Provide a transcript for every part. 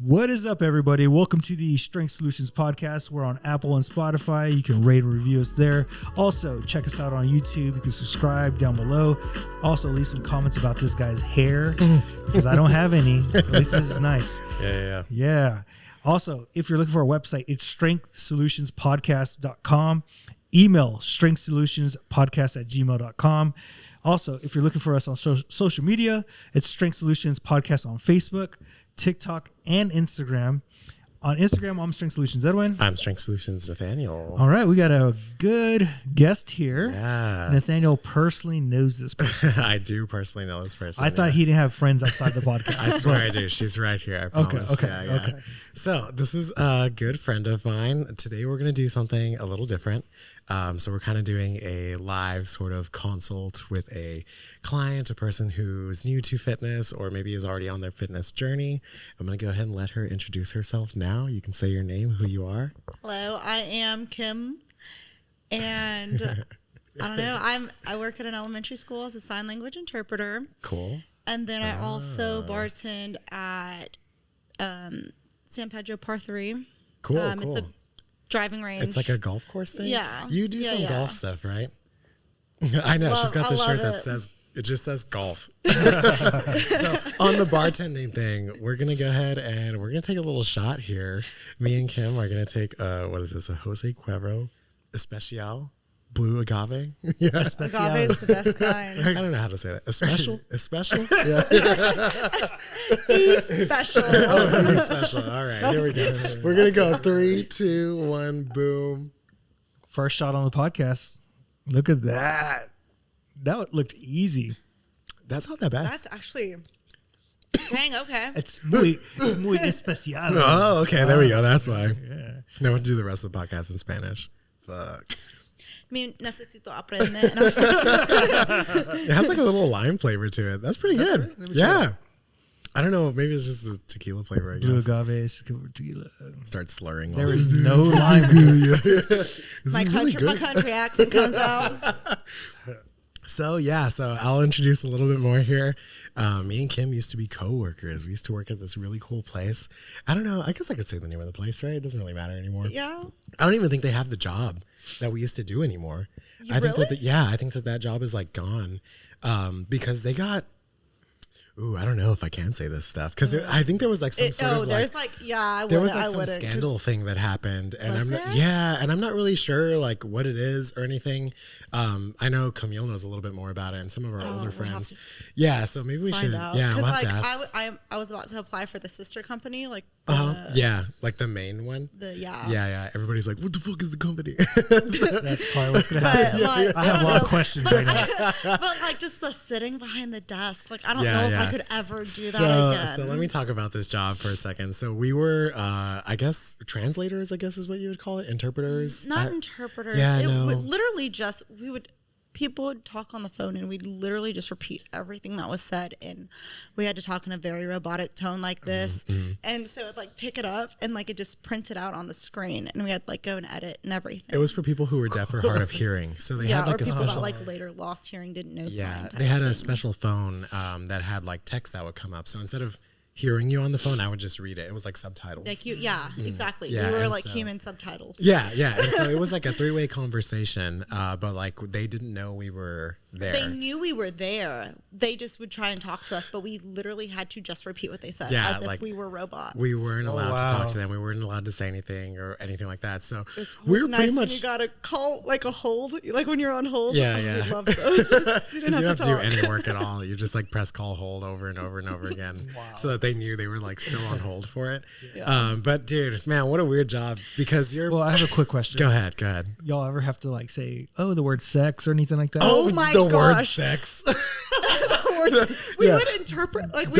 What is up, everybody? Welcome to the Strength Solutions Podcast. We're on Apple and Spotify. You can rate and review us there. Also, check us out on YouTube. You can subscribe down below. Also, leave some comments about this guy's hair because I don't have any. At least this is nice. Yeah. Also, if you're looking for a website, it's strengthsolutionspodcast.com. Email strengthsolutionspodcast@gmail.com. Also, if you're looking for us on social media, it's Strength Solutions Podcast on Facebook, TikTok, and Instagram. On Instagram, I'm Strength Solutions Edwin. I'm Strength Solutions Nathaniel. All right, we got a good guest here. Yeah. Nathaniel personally knows this person. I do personally know this person. I thought he didn't have friends outside the podcast. I swear I do. She's right here. I promise. Okay. So this is a good friend of mine. Today we're going to do something a little different. So we're kind of doing a live sort of consult with a client, a person who's new to fitness or maybe is already on their fitness journey. I'm going to go ahead and let her introduce herself now. You can say your name, who you are. Hello, I am Kim, and I don't know. I work at an elementary school as a sign language interpreter. Cool. And then I also bartend at San Pedro Par 3. Cool. It's a driving range. It's like a golf course thing? Yeah. You do some golf stuff, right? I know. She's got the shirt that says, it just says golf. So on the bartending thing, we're going to go ahead and we're going to take a little shot here. Me and Kim are going to take, what is this? A Jose Cuervo Especial Blue Agave? Yeah. Agave is the best kind. I don't know how to say that. Especial? Especial? Yeah. Special. Oh, special. All right. Here we go. We're going to go 3, 2, 1, boom. First shot on the podcast. Look at that. That looked easy. That's not that bad. That's actually, dang, okay. It's muy especial. Oh, okay. There we go. That's why. Yeah. Now we'll do the rest of the podcast in Spanish. Fuck. Me necesito aprender. It has like a little lime flavor to it. That's pretty good. Yeah. I don't know. Maybe it's just the tequila flavor, I guess. Blue agave, tequila. Start slurring. There is no lime. My country accent comes out. So I'll introduce a little bit more here. Me and Kim used to be co-workers. We used to work at this really cool place. I don't know. I guess I could say the name of the place, right? It doesn't really matter anymore. Yeah. I don't even think they have the job that we used to do anymore. I think that job is like gone because they got. Ooh, I don't know if I can say this stuff because I think there was like some sort of there's there was like some scandal thing that happened, and I'm not really sure like what it is or anything. I know Camille knows a little bit more about it, and some of our older friends. So maybe we should. Out. Yeah, we'll have like to ask. I was about to apply for the sister company, like like the main one. Yeah. Everybody's like, what the fuck is the company? That's probably what's gonna happen. I have a lot of questions right now. But like just the sitting behind the desk, like I don't know if I could ever do that again. So let me talk about this job for a second. So we were, I guess, translators, I guess is what you would call it, interpreters. Not interpreters. Yeah, literally just people would talk on the phone and we'd literally just repeat everything that was said, and we had to talk in a very robotic tone like this, and so it'd like pick it up and like it just printed out on the screen, and we had like go and edit and everything. It was for people who were deaf or hard of hearing, so they had like or a people special that like later lost hearing, didn't know sign. They had a special phone that had like text that would come up, so instead of hearing you on the phone, I would just read it. It was like subtitles. Like exactly. Yeah, we were like human subtitles. Yeah. And so it was like a 3-way conversation, but like they didn't know we were there. They knew we were there. They just would try and talk to us, but we literally had to just repeat what they said as if we were robots. We weren't allowed to talk to them. We weren't allowed to say anything or anything like that. So we were pretty much. When you got a call, like a hold, like when you're on hold. Yeah. We loved those. You didn't have to do any work at all. You just like press call hold over and over and over again, so that they knew they were like still on hold for it. But dude, man, what a weird job because you're. Well, I have a quick question. Go ahead. Y'all ever have to like say, the word sex or anything like that? Oh my gosh. The word sex. We would interpret like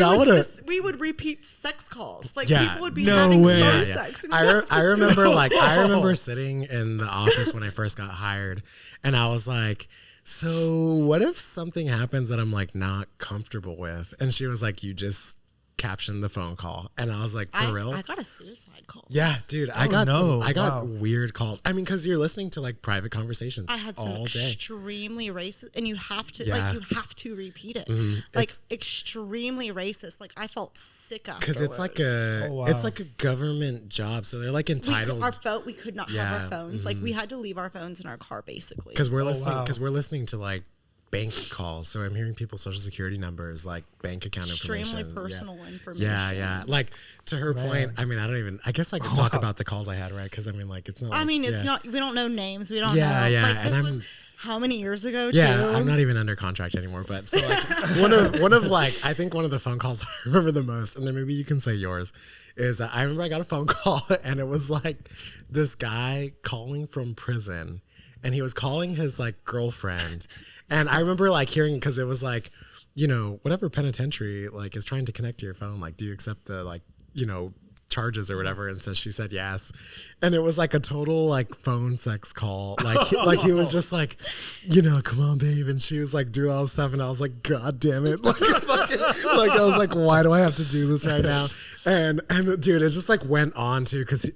we would repeat sex calls. Like people would be having phone sex. And I remember sitting in the office when I first got hired, and I was like, so what if something happens that I'm like not comfortable with? And she was like, you just caption the phone call. And I was like, for real? I got a suicide call. Yeah, dude. I got Wow. weird calls. I mean, because you're listening to like private conversations I had some all day. extremely racist, and you have to Yeah. you have to repeat it. Mm-hmm. Like extremely racist. Like I felt sick afterwards. Because it's like a Oh, wow. it's like a government job, so they're like entitled. We could not Yeah, have our phones. Like we had to leave our phones in our car basically. Because we're listening. wow. Because we're listening to like bank calls, so I'm hearing people's social security numbers, like bank account Extremely information. personal information. Yeah. Like to her point, I mean, I guess I could talk about the calls I had, right? Because I mean, like it's not. I like, mean, it's yeah. not. We don't know names. We don't Yeah, know. yeah, Like and this I'm- was how many years ago? Yeah, too? I'm not even under contract anymore. But so like one of like I think one of the phone calls I remember the most, and then maybe you can say yours, is I remember I got a phone call and it was like this guy calling from prison, and he was calling his like girlfriend, and I remember like hearing because it was like, you know, whatever penitentiary like is trying to connect to your phone, like do you accept the like, you know, charges or whatever, and so she said yes, and it was like a total like phone sex call, like he was just like, you know, come on babe, and she was like doing all this stuff, and I was like, god damn it, like I was like, why do I have to do this right now? And dude, it just like went on to, because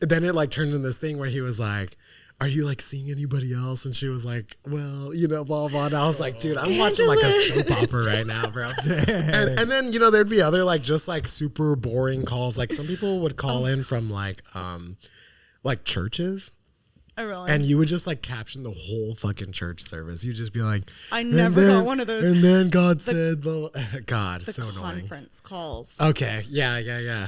then it like turned into this thing where he was like, are you like seeing anybody else? And she was like, well, you know, blah, blah. And I was like, dude, I'm watching like a soap opera right now, bro. And then, you know, there'd be other like just like super boring calls. Like some people would call in from like churches. Oh, really? And you would just like caption the whole fucking church service. You'd just be like, I never got one of those. And then God said, blah, blah. God, The so annoying. conference calls. Okay. Yeah.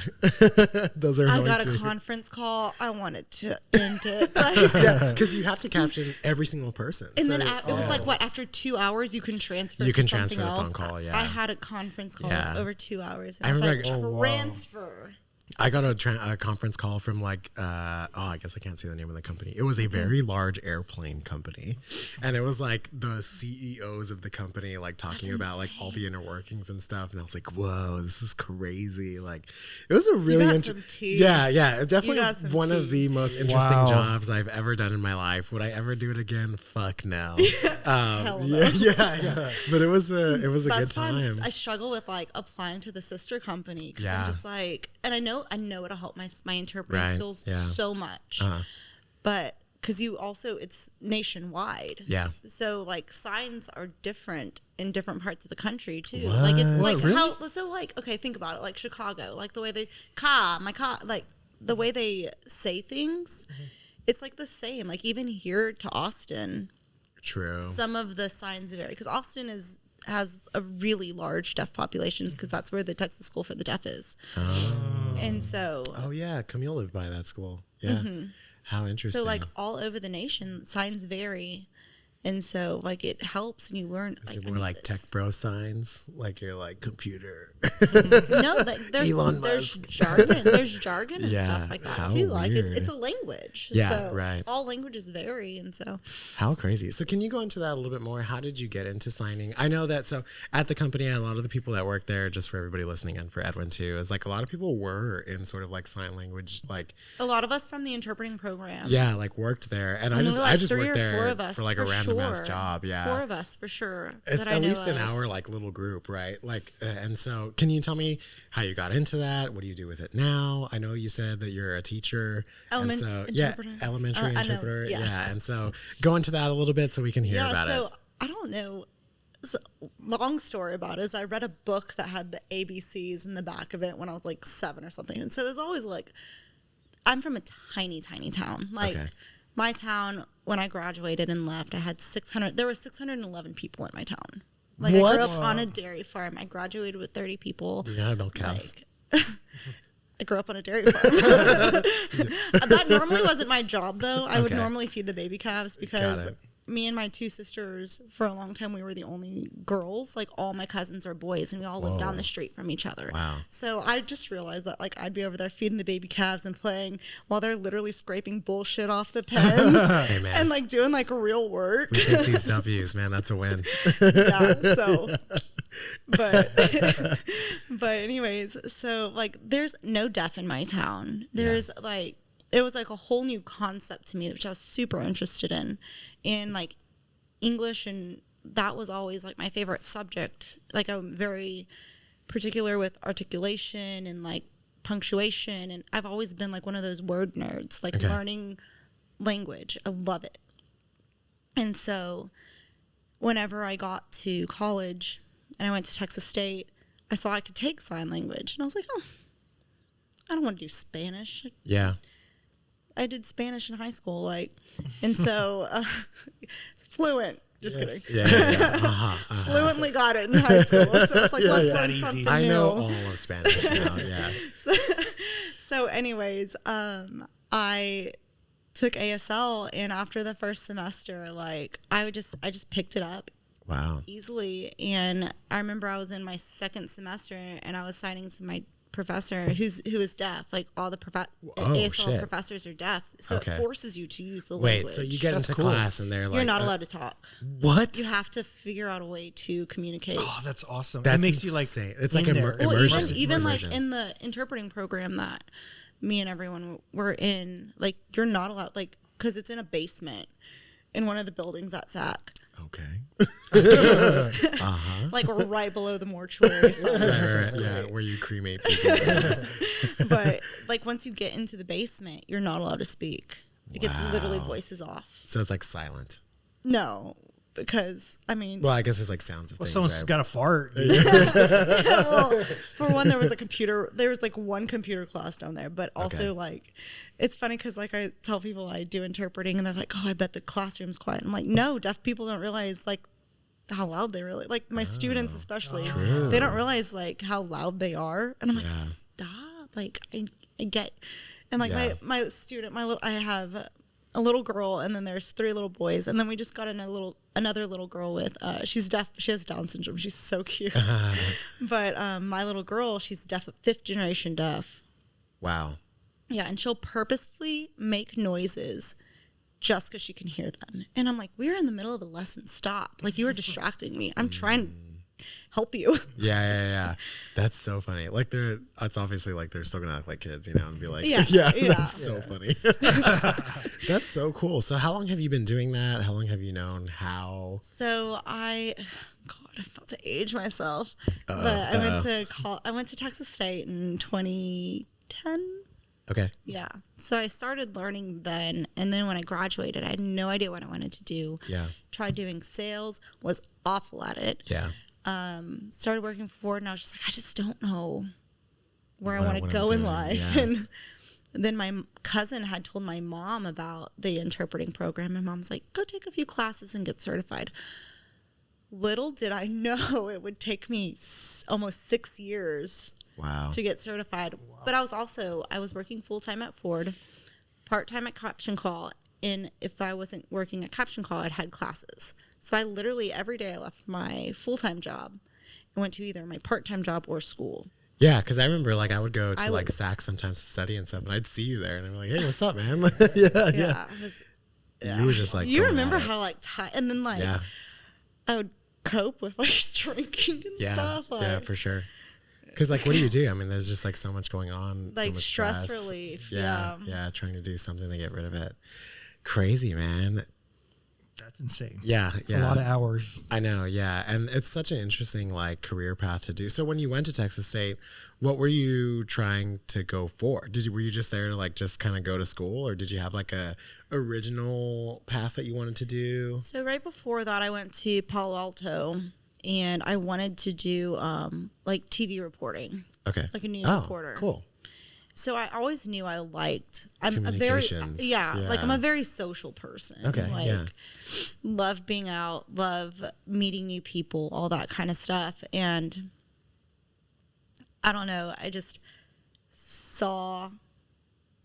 Those are I annoying got too. a conference call. I wanted to end it. Like, Yeah, because you have to caption every single person. and So- then it was like, what, after 2 hours, you can transfer You to can something transfer the else? phone call, yeah. I had a conference call. It Yeah. was over 2 hours. And I I was remember- like, wow. transfer. I got a conference call from like, I guess I can't say the name of the company. It was a very large airplane company. And it was like the CEOs of the company, like talking about like all the inner workings and stuff. And I was like, whoa, this is crazy. Like it was a really got interesting. some tea. Yeah. got Definitely some one of tea. the most interesting Wow. jobs I've ever done in my life. Would I ever do it again? Fuck no. Hell no. Yeah. But it was a good That's why time. I struggle with like applying to the sister company because Yeah. I'm just like, and I know it'll help my interpreting Right, skills yeah. so much, but because you also it's nationwide, Yeah. So like signs are different in different parts of the country too. Like it's like Really? how so like okay, think about it, like Chicago, like the way they like the way they say things, it's like the same. Like even here to Austin, True. some of the signs vary because Austin has a really large deaf population because that's where the Texas School for the Deaf is. And so, Oh yeah, Camille lived by that school. Yeah. How interesting. so like all over the nation, signs vary. And so like it helps and you learn. Is it I more need like tech this. bro signs? Like you're like computer. No, like, Elon there's Musk. jargon. There's jargon and Yeah, stuff like that how too. Like weird. it's a language. Yeah, so right. All languages vary, and so How crazy. So can you go into that a little bit more? How did you get into signing? I know that so at the company, a lot of the people that work there, just for everybody listening and for Edwin too, is like a lot of people were in sort of like sign language, like a lot of us from the interpreting program. yeah, like worked there. And I there just were I just 3 worked or 4 there of us for like a random ass sure. job. Yeah. 4 of us for sure. It's that I at know least in of. our like little group, right? Like, and so can you tell me how you got into that? What do you do with it now? I know you said that you're a teacher. Element- and so, interpreter. Yeah, elementary I know, interpreter. yeah. Yeah. And so go into that a little bit so we can hear about so it. I don't know. So, long story about it is I read a book that had the ABCs in the back of it when I was like 7 or something. And so it was always like, I'm from a tiny, tiny town. Like Okay. my town, when I graduated and left, there were 611 people in my town. Like I What? grew up on a dairy farm. I graduated with 30 people. You gotta milk cows. Like, I grew up on a dairy farm. That normally wasn't my job, though. I would Okay. normally feed the baby calves because it. me and my 2 sisters, for a long time, we were the only girls. Like, all my cousins are boys, and we all lived down the street from each other. Wow. So I just realized that, like, I'd be over there feeding the baby calves and playing while they're literally scraping bullshit off the pens Hey, man. and, like, doing, like, real work. We take these W's, man. That's a win. Yeah, so but anyways, so like there's no deaf in my town. There's like it was like a whole new concept to me, which I was super interested in like English, and that was always like my favorite subject. Like I'm very particular with articulation and like punctuation. And I've always been like one of those word nerds, like learning language. I love it. And so whenever I got to college and I went to Texas State, I saw I could take sign language. And I was like, oh, I don't want to do Spanish. Yeah. I did Spanish in high school, like, and so fluent. Just kidding. Yeah. Fluently got it in high school. So it's like, let's learn something new. I know all of Spanish now. Yeah. So anyways, I took ASL, and after the first semester, like, I just picked it up. Wow. Easily. And I remember I was in my second semester, and I was signing to my professor who is deaf. Like, all the ASL professors are deaf, so it forces you to use the language. Wait, so you get into class and they're like, you're not allowed to talk. What? You have to figure out a way to communicate. Oh, that's awesome. That makes insane. You like it's like immersion. Well, even like in the interpreting program that me and everyone were in, like, you're not allowed, like, because it's in a basement in one of the buildings at SAC. Okay. Like, we're right below the mortuary. Right. Yeah, where you cremate people. But like, once you get into the basement, you're not allowed to speak. It gets literally voices off. So it's like silent. No, because I mean, well, I guess there's like sounds of things. Someone's got a fart. Well, for one, there was like one computer class down there, but also like, it's funny because like I tell people I do interpreting and they're like, oh, I bet the classroom's quiet. I'm like, no, deaf people don't realize like how loud they really, like my students especially, they don't realize like how loud they are. And I'm like, stop. Like I get, and like my student, I have a little girl, and then there's 3 little boys, and then we just got another little girl with she's deaf. She has Down syndrome. She's so cute. But my little girl, she's deaf, 5th generation deaf. Wow. Yeah, and she'll purposefully make noises just because she can hear them. And I'm like, we're in the middle of a lesson. Stop. Like, you are distracting me. I'm trying to help you. Yeah. That's so funny. Like, it's obviously like they're still gonna act like kids, you know, and be like, that's so funny. That's so cool. So how long have you been doing that? How long have you known how? So I'm about to age myself. But I went to Texas State in 2010. Okay. Yeah. So I started learning then, and then when I graduated, I had no idea what I wanted to do. Yeah. Tried doing sales, was awful at it. Yeah. Started working for Ford, and I was just like, I just don't know where I want to go in life. Yeah. And then my cousin had told my mom about the interpreting program, and mom's like, go take a few classes and get certified. Little did I know it would take me almost 6 years to get certified. Wow. But I was working full-time at Ford, part-time at Caption Call, and if I wasn't working at Caption Call, I'd had classes. So I literally, every day I left my full-time job and went to either my part-time job or school. Yeah, because I remember, like, I would go to, like, SAC sometimes to study and stuff, and I'd see you there, and I'm like, hey, what's up, man? Yeah. You were just, like, you remember how, like, and then, like, I would cope with, like, drinking and stuff. Like, yeah, for sure. Because, like, what do you do? I mean, there's just, like, so much going on. Like, so much stress relief. Yeah, trying to do something to get rid of it. Crazy, man. That's insane. Yeah. A lot of hours. I know, yeah. And it's such an interesting, like, career path to do. So when you went to Texas State, what were you trying to go for? Were you just there to, like, just kind of go to school? Or did you have, like, a original path that you wanted to do? So right before that, I went to Palo Alto, and I wanted to do, like, TV reporting. Okay. Like a news reporter. Cool. So I always knew I'm a very, like, I'm a very social person. Okay, like, love being out, love meeting new people, all that kind of stuff. And I don't know, I just saw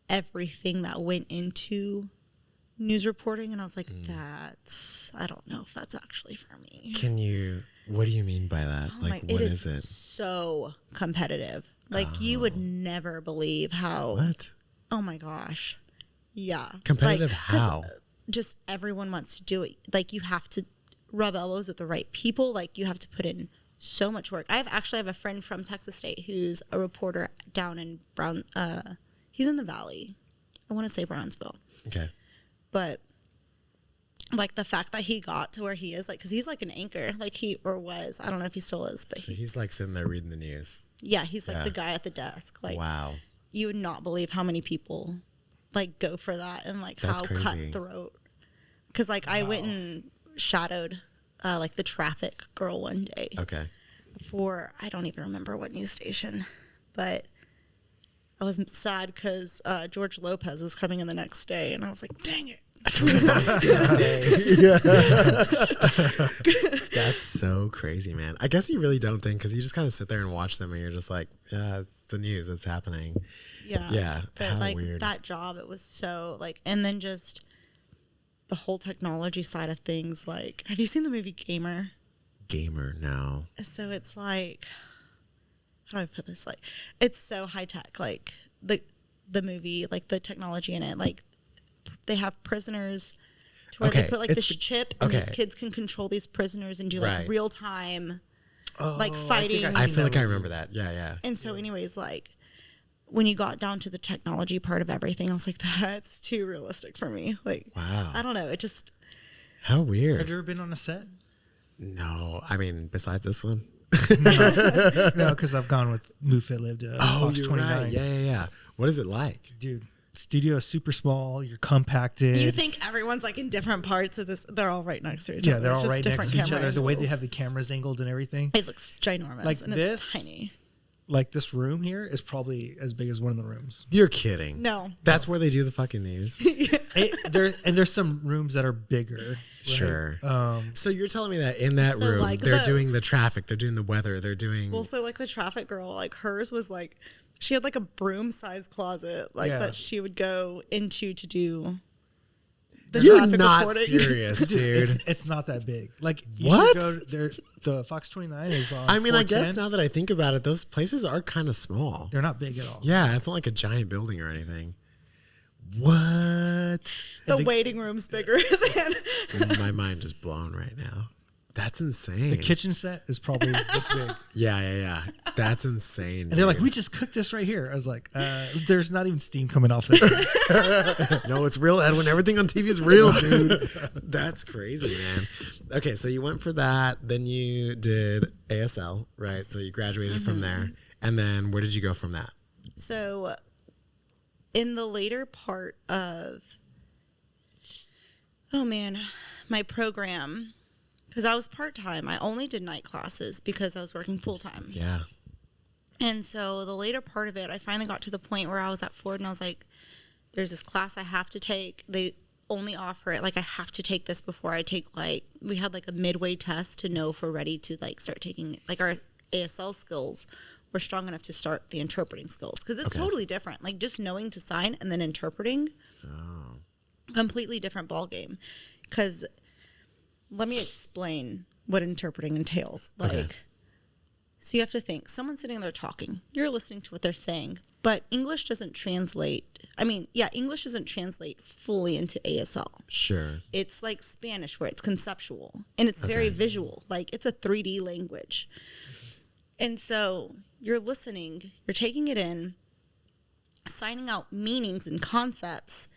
everything that went into news reporting, and I was like, I don't know if that's actually for me. What do you mean by that? Like, what is it? So competitive. Like, you would never believe how. What? Oh my gosh. Yeah. Competitive, like, how? Just everyone wants to do it. Like, you have to rub elbows with the right people. Like, you have to put in so much work. I have a friend from Texas State who's a reporter down in he's in the Valley. I want to say Brownsville. Okay. But like the fact that he got to where he is, like, because he's like an anchor, like was. I don't know if he still is, but so he's like sitting there reading the news. Yeah, he's like the guy at the desk. Like, wow, you would not believe how many people like go for that and like That's how crazy. cutthroat. Because like I went and shadowed like the traffic girl one day. Okay. For I don't even remember what news station, but I was sad because George Lopez was coming in the next day, and I was like, dang it. That's so crazy, man. I guess you really don't think, because you just kind of sit there and watch them and you're just like, yeah, it's the news, it's happening. Yeah. But how like weird. that job, it was so like, and then just the whole technology side of things. Like, have you seen the movie Gamer? No. So it's like, how do I put this? Like, it's so high tech. Like the movie, like the technology in it, like they have prisoners to where they put like this chip, and these kids can control these prisoners and do like real time, like fighting. I feel like I remember that. Yeah. And so, anyways, like when you got down to the technology part of everything, I was like, that's too realistic for me. Like, wow. I don't know. It just. How weird. Have you ever been on a set? No, I mean, besides this one. No, because I've gone with Mufit lived Fox you're 29. right. Yeah. What is it like? Dude, studio is super small. You're compacted. You think everyone's like in different parts of this? They're all right next to each other. Yeah, they're all Just right next different to each camera other. The way they angles. have the cameras angled and everything. It looks ginormous. Like and this, it's tiny. Like this room here is probably as big as one of the rooms. You're kidding. No. That's where they do the fucking news. There's some rooms that are bigger. Right? Sure. So you're telling me that in that room, like they're doing the traffic, they're doing the weather, they're doing. Well, so like the traffic girl, like hers was like, she had like a broom sized closet, like that she would go into to do the You're traffic not reporting. serious, dude. It's not that big. Like you What? should go there. The Fox 29 is on. I mean, I guess 410. now that I think about it, those places are kind of small. They're not big at all. Yeah, it's not like a giant building or anything. What? The waiting room's bigger than. My mind is blown right now. That's insane. The kitchen set is probably this big. Yeah. That's insane. And they're like, we just cooked this right here. I was like, there's not even steam coming off this. No, it's real, Edwin. Everything on TV is real, dude. That's crazy, man. Okay, so you went for that. Then you did ASL, right? So you graduated from there. And then where did you go from that? So in the later part of, my program, because I was part-time, I only did night classes because I was working full-time. Yeah. And so the later part of it, I finally got to the point where I was at Ford and I was like, there's this class I have to take. They only offer it. Like, I have to take this before I take, like, we had like a midway test to know if we're ready to like start taking, like, our ASL skills were strong enough to start the interpreting skills. Because it's totally different. Like, just knowing to sign and then interpreting, completely different ball game. Because let me explain what interpreting entails. Like, so you have to think, someone's sitting there talking, you're listening to what they're saying, but English doesn't translate. English doesn't translate fully into ASL. Sure. It's like Spanish where it's conceptual and it's very visual. Like, it's a 3D language. And so you're listening, you're taking it in, signing out meanings and concepts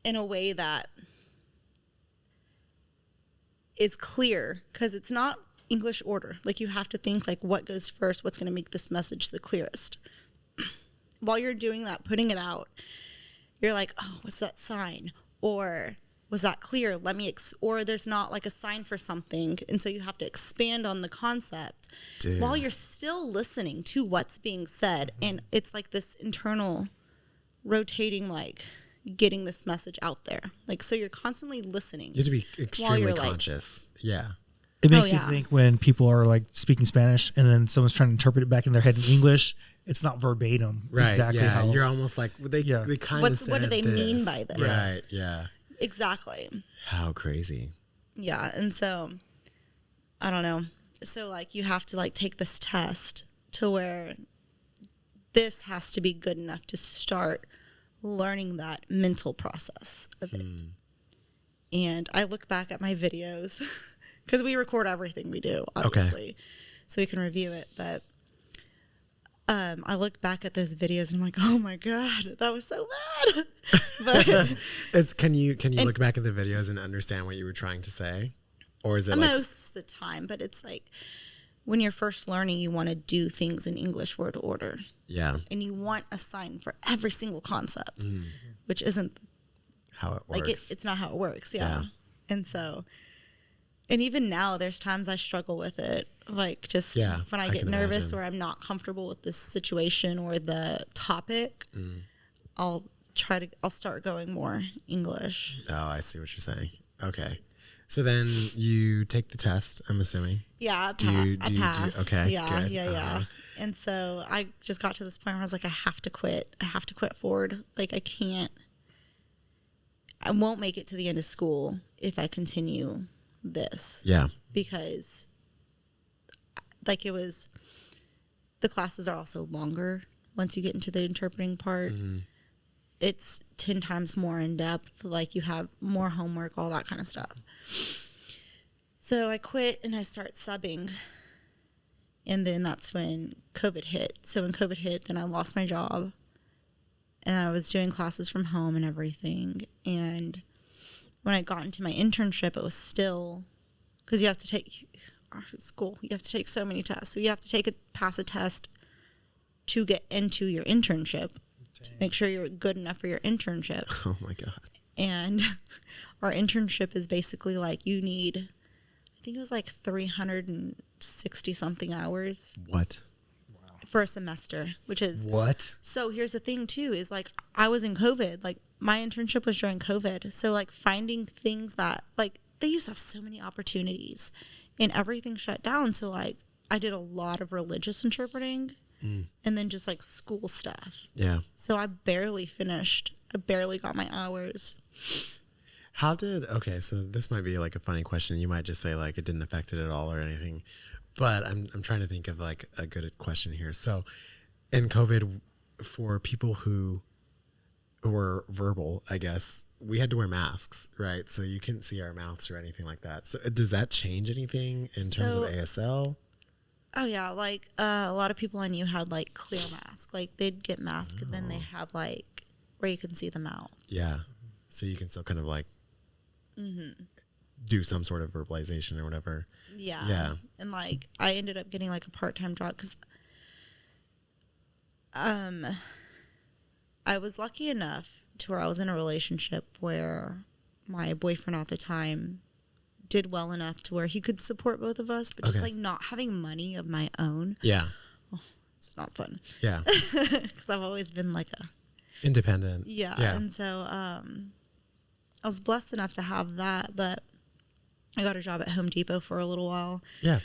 in a way that is clear, because it's not English order. Like, you have to think, like, what goes first, what's going to make this message the clearest. While you're doing that, putting it out, you're like, oh, what's that sign? Or was that clear? Or there's not like a sign for something. And so you have to expand on the concept while you're still listening to what's being said. And it's like this internal rotating, like, getting this message out there. Like, so you're constantly listening. You have to be extremely conscious. Yeah. It makes me think when people are like speaking Spanish and then someone's trying to interpret it back in their head in English, it's not verbatim. Right. Exactly Yeah. how You're almost like, they kind of said what do they this. mean by this? Right. Yeah. Exactly. How crazy. Yeah. And so, I don't know. So, like, you have to, like, take this test to where this has to be good enough to start learning that mental process of it. And I look back at my videos because we record everything we do, obviously, so we can review it. But I look back at those videos and I'm like, oh my God, that was so bad. But can you look back at the videos and understand what you were trying to say? Or is it most of the time, but it's like when you're first learning, you want to do things in English word order. Yeah. And you want a sign for every single concept, which isn't how it works. Like it's not how it works. Yeah. And so, and even now there's times I struggle with it. Like just when I get nervous or I'm not comfortable with this situation or the topic, I'll start going more English. Oh, I see what you're saying. Okay. So then you take the test, I'm assuming. Yeah, I passed. Okay. Yeah, good. yeah. And so I just got to this point where I was like, I have to quit. I have to quit Ford. Like I won't make it to the end of school if I continue this. Yeah. Because like the classes are also longer once you get into the interpreting part. It's 10 times more in depth. Like you have more homework, all that kind of stuff. So I quit and I start subbing. And then that's when COVID hit. So when COVID hit, then I lost my job. And I was doing classes from home and everything. And when I got into my internship, it was still, because you have to take, school, you have to take so many tests. So you have to pass a test to get into your internship. To make sure you're good enough for your internship. Oh my God. And our internship is basically like you need, I think it was like 360 something hours. What? For a semester, which is what? So here's the thing too, is like I was in COVID, like my internship was during COVID. So like finding things that like they used to have so many opportunities and everything shut down. So like I did a lot of religious interpreting. And then just like school stuff. Yeah. So I barely finished. I barely got my hours. Okay, so this might be like a funny question. You might just say like it didn't affect it at all or anything. But I'm trying to think of like a good question here. So in COVID, for people who were verbal, I guess, we had to wear masks, right? So you couldn't see our mouths or anything like that. So does that change anything in terms of ASL? Oh yeah, like a lot of people I knew had like clear masks. Like they'd get masks and then they have like where you can see the mouth. Yeah, so you can still kind of like do some sort of verbalization or whatever. Yeah. Yeah. And like I ended up getting like a part-time job because I was lucky enough to where I was in a relationship where my boyfriend at the time did well enough to where he could support both of us, but just like not having money of my own. Yeah. Oh, it's not fun. Yeah. Because I've always been like independent. Yeah. And so I was blessed enough to have that, but I got a job at Home Depot for a little while. Yeah.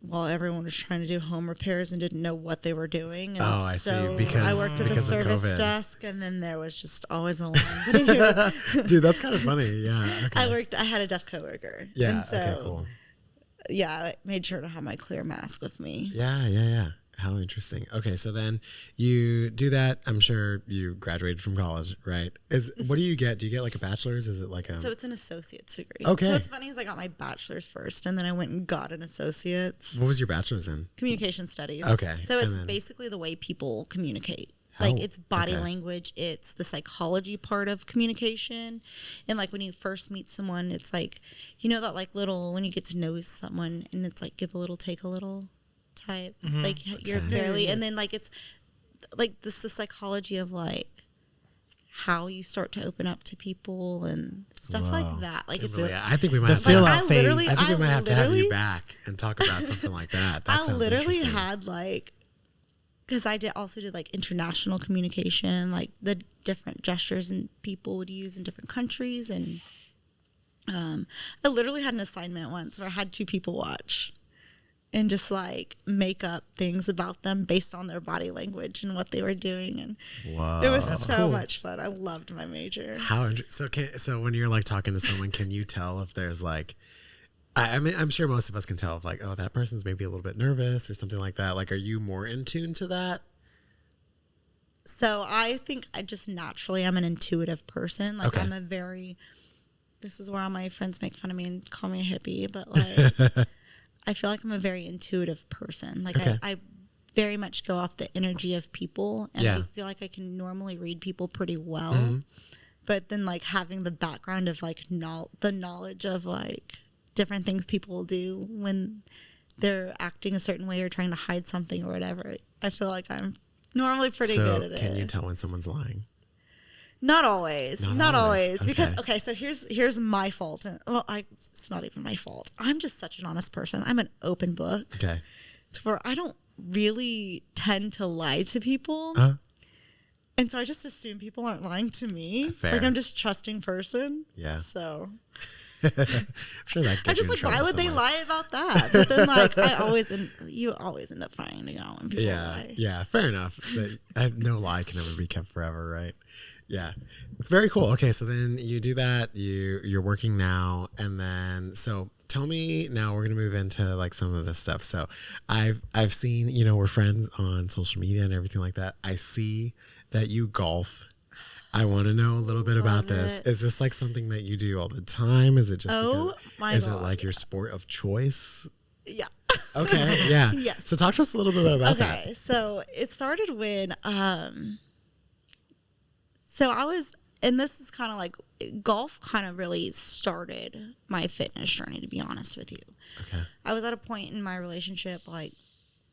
While everyone was trying to do home repairs and didn't know what they were doing. And I see. Because I worked at the service desk, and then there was just always a line. But anyway, dude, that's kind of funny. Yeah. Okay. I had a deaf coworker. Yeah. And so, okay, cool. Yeah, I made sure to have my clear mask with me. Yeah. How interesting. Okay, so then you do that. I'm sure you graduated from college, right? What do you get? Do you get like a bachelor's? Is it like a... So it's an associate's degree. Okay. So what's funny is I got my bachelor's first, and then I went and got an associate's. What was your bachelor's in? Communication studies. Okay. So it's basically the way people communicate. Like it's body language, it's the psychology part of communication. And like when you first meet someone, it's like, you know that like little, when you get to know someone and it's like give a little, take a little type. Like you're barely, and then like it's like the psychology of like how you start to open up to people and stuff like that. Like it's I think we might have to have you back and talk about something like that. I literally had like, because I also did like international communication, like the different gestures and people would use in different countries. And I literally had an assignment once where I had 2 people watch and just like make up things about them based on their body language and what they were doing. And it was so much fun. I loved my major. So when you're like talking to someone, can you tell if there's like, I mean, I'm sure most of us can tell if like, oh, that person's maybe a little bit nervous or something like that. Like, are you more in tune to that? So I think I just naturally am an intuitive person. Like I'm this is where all my friends make fun of me and call me a hippie, but like, I feel like I'm a very intuitive person. Like I very much go off the energy of people, and I feel like I can normally read people pretty well. But then like having the background of like the knowledge of like different things people will do when they're acting a certain way or trying to hide something or whatever, I feel like I'm normally pretty good at it. Can you tell when someone's lying? Not always. Not always. Okay. Because, okay, so here's my fault. Well, it's not even my fault. I'm just such an honest person. I'm an open book. Okay. To where I don't really tend to lie to people. And so I just assume people aren't lying to me. Fair. Like, I'm just a trusting person. Yeah. So I'm sure that gets I just you in like, trouble why would they somewhere. lie about that? But then like you always end up finding out when people lie. Yeah, fair enough. But no lie can never be kept forever, right? Yeah. Very cool. Okay, so then you do that, you're working now, and then so tell me now, we're gonna move into like some of this stuff. So I've seen, you know, we're friends on social media and everything like that. I see that you golf. I want to know a little bit about this. Is this like something that you do all the time? Is it just is it like your sport of choice? Yeah. Okay. Yeah. Yes. So talk to us a little bit about that. Okay. So it started when so I was, and this is kind of like golf kind of really started my fitness journey, to be honest with you. Okay. I was at a point in my relationship, like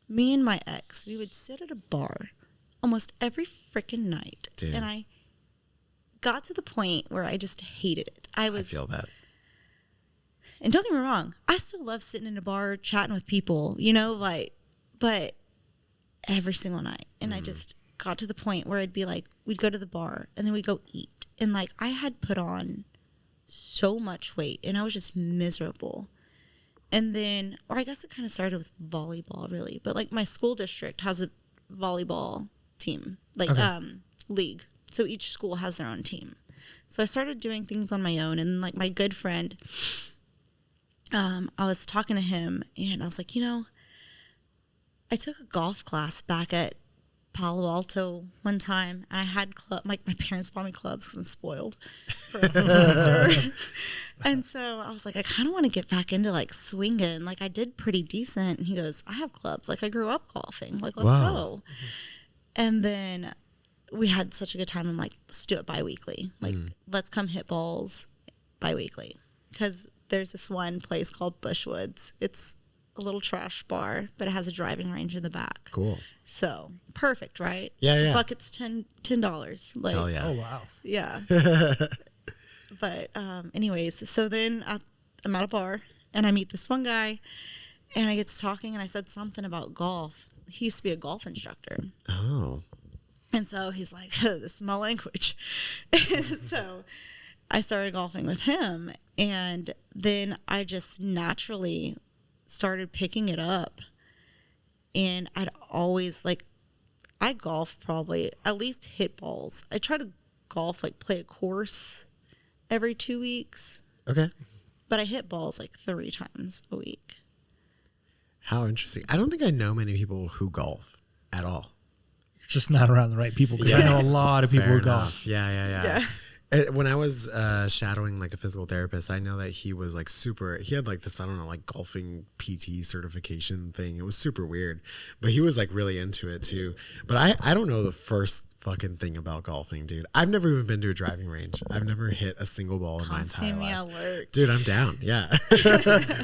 me and my ex, we would sit at a bar almost every freaking night. Dude. And I got to the point where I just hated it. I feel that. And don't get me wrong, I still love sitting in a bar chatting with people, you know, like, but every single night. And I just got to the point where I'd be like, we'd go to the bar and then we'd go eat. And like, I had put on so much weight and I was just miserable. And then, or I guess it kind of started with volleyball really, but like my school district has a volleyball team, like league. So each school has their own team. So I started doing things on my own, and like my good friend, I was talking to him and I was like, you know, I took a golf class back at Palo Alto one time, and I had my parents bought me clubs because I'm spoiled for a semester. And so I was like, I kind of want to get back into like swinging. Like I did pretty decent. And he goes, I have clubs. Like I grew up golfing. Like let's go. And then we had such a good time. I'm like, let's do it bi-weekly. Like let's come hit balls bi-weekly, because there's this one place called Bushwoods. It's a little trash bar, but it has a driving range in the back. Cool. So perfect, right? Yeah. Bucket's $10. Like, hell yeah. Oh wow. Yeah. But anyways, so then I'm at a bar and I meet this one guy, and I get to talking, and I said something about golf. He used to be a golf instructor. Oh. And so he's like, this is my language. So I started golfing with him, and then I just naturally started picking it up. And I'd always I golf probably at least hit balls. I try to golf, like play a course every 2 weeks. Okay. But I hit balls like 3 times a week. How interesting. I don't think I know many people who golf at all. You're just not around the right people, because I know a lot of people Fair who golf. enough. Yeah. When I was shadowing like a physical therapist, I know that he was like he had like this, I don't know, like golfing PT certification thing. It was super weird, but he was like really into it too. But I don't know the first fucking thing about golfing, dude. I've never even been to a driving range. I've never hit a single ball in my entire life. At work. Dude, I'm down. Yeah.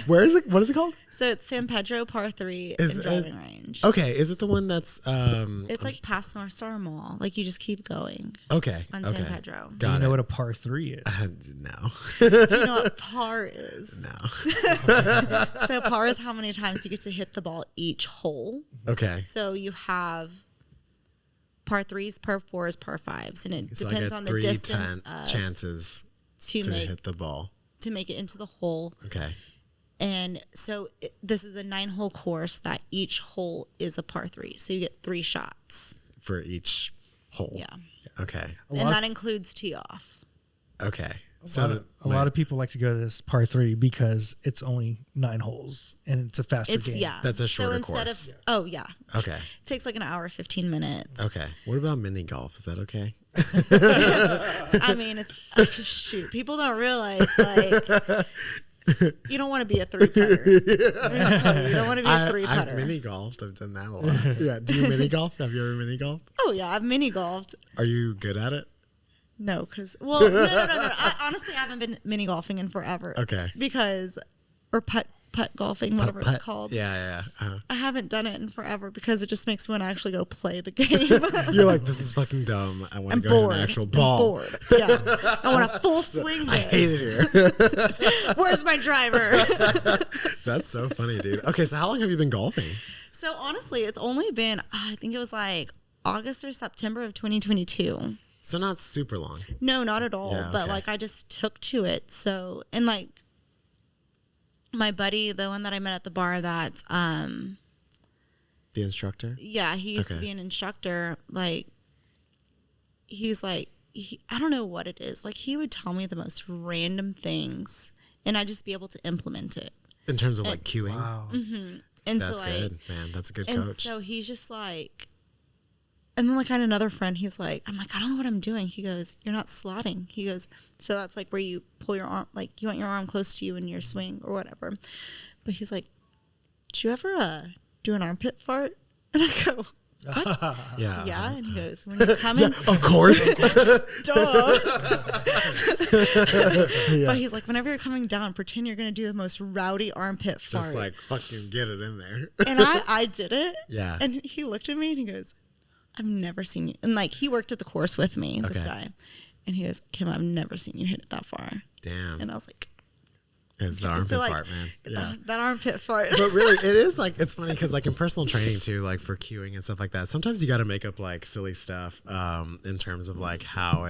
Where is it? What is it called? So it's San Pedro Par 3 and driving range. Okay. Is it the one that's it's like past North Star Mall. Like you just keep going. Okay. On San Pedro. Do you know what a par 3 is? No. Do you know what par is? No. So par is how many times you get to hit the ball each hole. Okay. So you have par 3s, par 4s, par 5s, and it So depends on the distance chances to hit the ball. To make it into the hole. Okay. And so this is a 9-hole course that each hole is a par 3. So you get 3 shots. For each hole. Yeah. Okay. And that includes tee off. Okay. A lot of people like to go to this par 3 because it's only 9 holes and it's a faster game. Yeah. That's a shorter so instead course. Oh, yeah. Okay. It takes like an hour, 15 minutes. Okay. What about mini golf? Is that okay? I mean, it's shoot. People don't realize You don't want to be a 3-putter. You don't want to be a 3-putter. I've mini golfed. I've done that a lot. Yeah. Do you mini golf? Have you ever mini golfed? Oh yeah, I've mini golfed. Are you good at it? No, because no. Honestly, I haven't been mini golfing in forever. Okay. Because, or putt golfing, whatever it's called. Yeah. I haven't done it in forever because it just makes me want to actually go play the game. You're like, this is fucking dumb. I want to go hit an actual ball. I'm bored. Yeah. I want to full swing this. I hate it here. Where's my driver? That's so funny, dude. Okay, so how long have you been golfing? So honestly, it's only been, I think it was like August or September of 2022. So not super long. No, not at all. Yeah, but like I just took to it. So, and like my buddy, the one that I met at the bar that, the instructor? Yeah, he used to be an instructor. Like, he's like, I don't know what it is. Like, he would tell me the most random things and I'd just be able to implement it. In terms of like cueing? Wow. Mm-hmm. And that's so like, good, man. That's a good and coach. So he's just like, and then like I had another friend, he's like, I'm like, I don't know what I'm doing. He goes, you're not slotting. He goes, so that's like where you pull your arm, like you want your arm close to you in your swing or whatever. But he's like, did you ever do an armpit fart? And I go, what? Yeah. Yeah. And he goes, when you're coming. Yeah, of course. Duh. But he's like, whenever you're coming down, pretend you're going to do the most rowdy armpit fart. Just like fucking get it in there. And I did it. Yeah. And he looked at me and he goes, I've never seen you. And like he worked at the course with me, this guy. And he goes, Kim, I've never seen you hit it that far. Damn. And I was like, it's the armpit fart, man. Yeah. That armpit fart. But really, it is like, it's funny because like in personal training too, like for cueing and stuff like that, sometimes you got to make up like silly stuff in terms of like how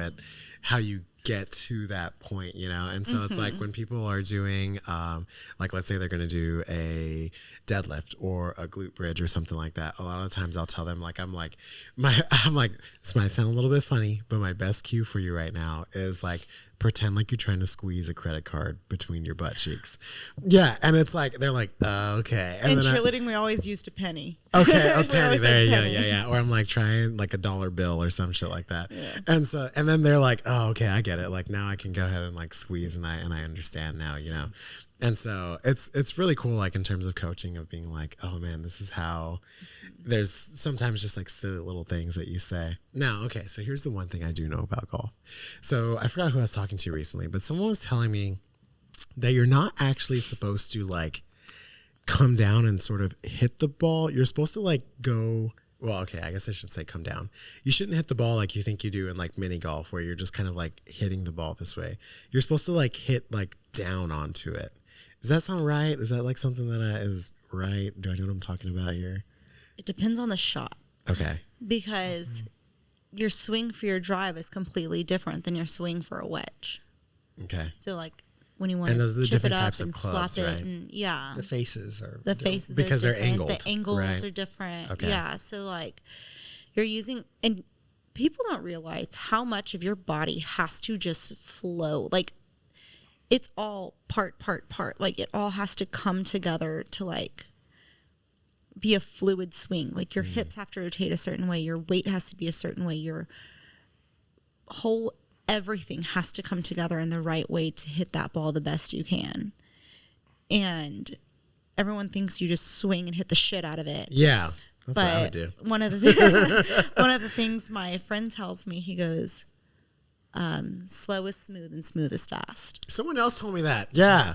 you get to that point, you know? And so it's like when people are doing, like, let's say they're going to do a deadlift or a glute bridge or something like that. A lot of times I'll tell them like, I'm like, this might sound a little bit funny, but my best cue for you right now is like, pretend like you're trying to squeeze a credit card between your butt cheeks. Yeah. And it's like, they're like, okay. And in cheerleading, we always used a penny. Okay, a penny. There you go. Yeah. Or I'm like trying like a $1 bill or some shit like that. Yeah. And then they're like, oh, okay, I get it. Like now I can go ahead and like squeeze and I understand now, you know? And so it's really cool, like in terms of coaching, of being like, oh man, this is how. There's sometimes just like silly little things that you say. Now, okay, so here's the one thing I do know about golf. So I forgot who I was talking to recently, but someone was telling me that you're not actually supposed to like come down and sort of hit the ball. You're supposed to like go. Well, okay, I guess I should say come down. You shouldn't hit the ball like you think you do in like mini golf, where you're just kind of like hitting the ball this way. You're supposed to like hit like down onto it. Does that sound right? Is that like something that is right? Do I know what I'm talking about here? It depends on the shot. Okay. Because your swing for your drive is completely different than your swing for a wedge. Okay. So like when you want to chip it up and flop it, and the faces are because they're angled. The angles right? are different. Okay. Yeah. So like you're using, and people don't realize how much of your body has to just flow. Like it's all part. Like it all has to come together to like be a fluid swing. Like your hips have to rotate a certain way, your weight has to be a certain way, your whole everything has to come together in the right way to hit that ball the best you can. And everyone thinks you just swing and hit the shit out of it. Yeah, that's what I would do. One of the things my friend tells me, he goes, slow is smooth and smooth is fast. Someone else told me that. Yeah.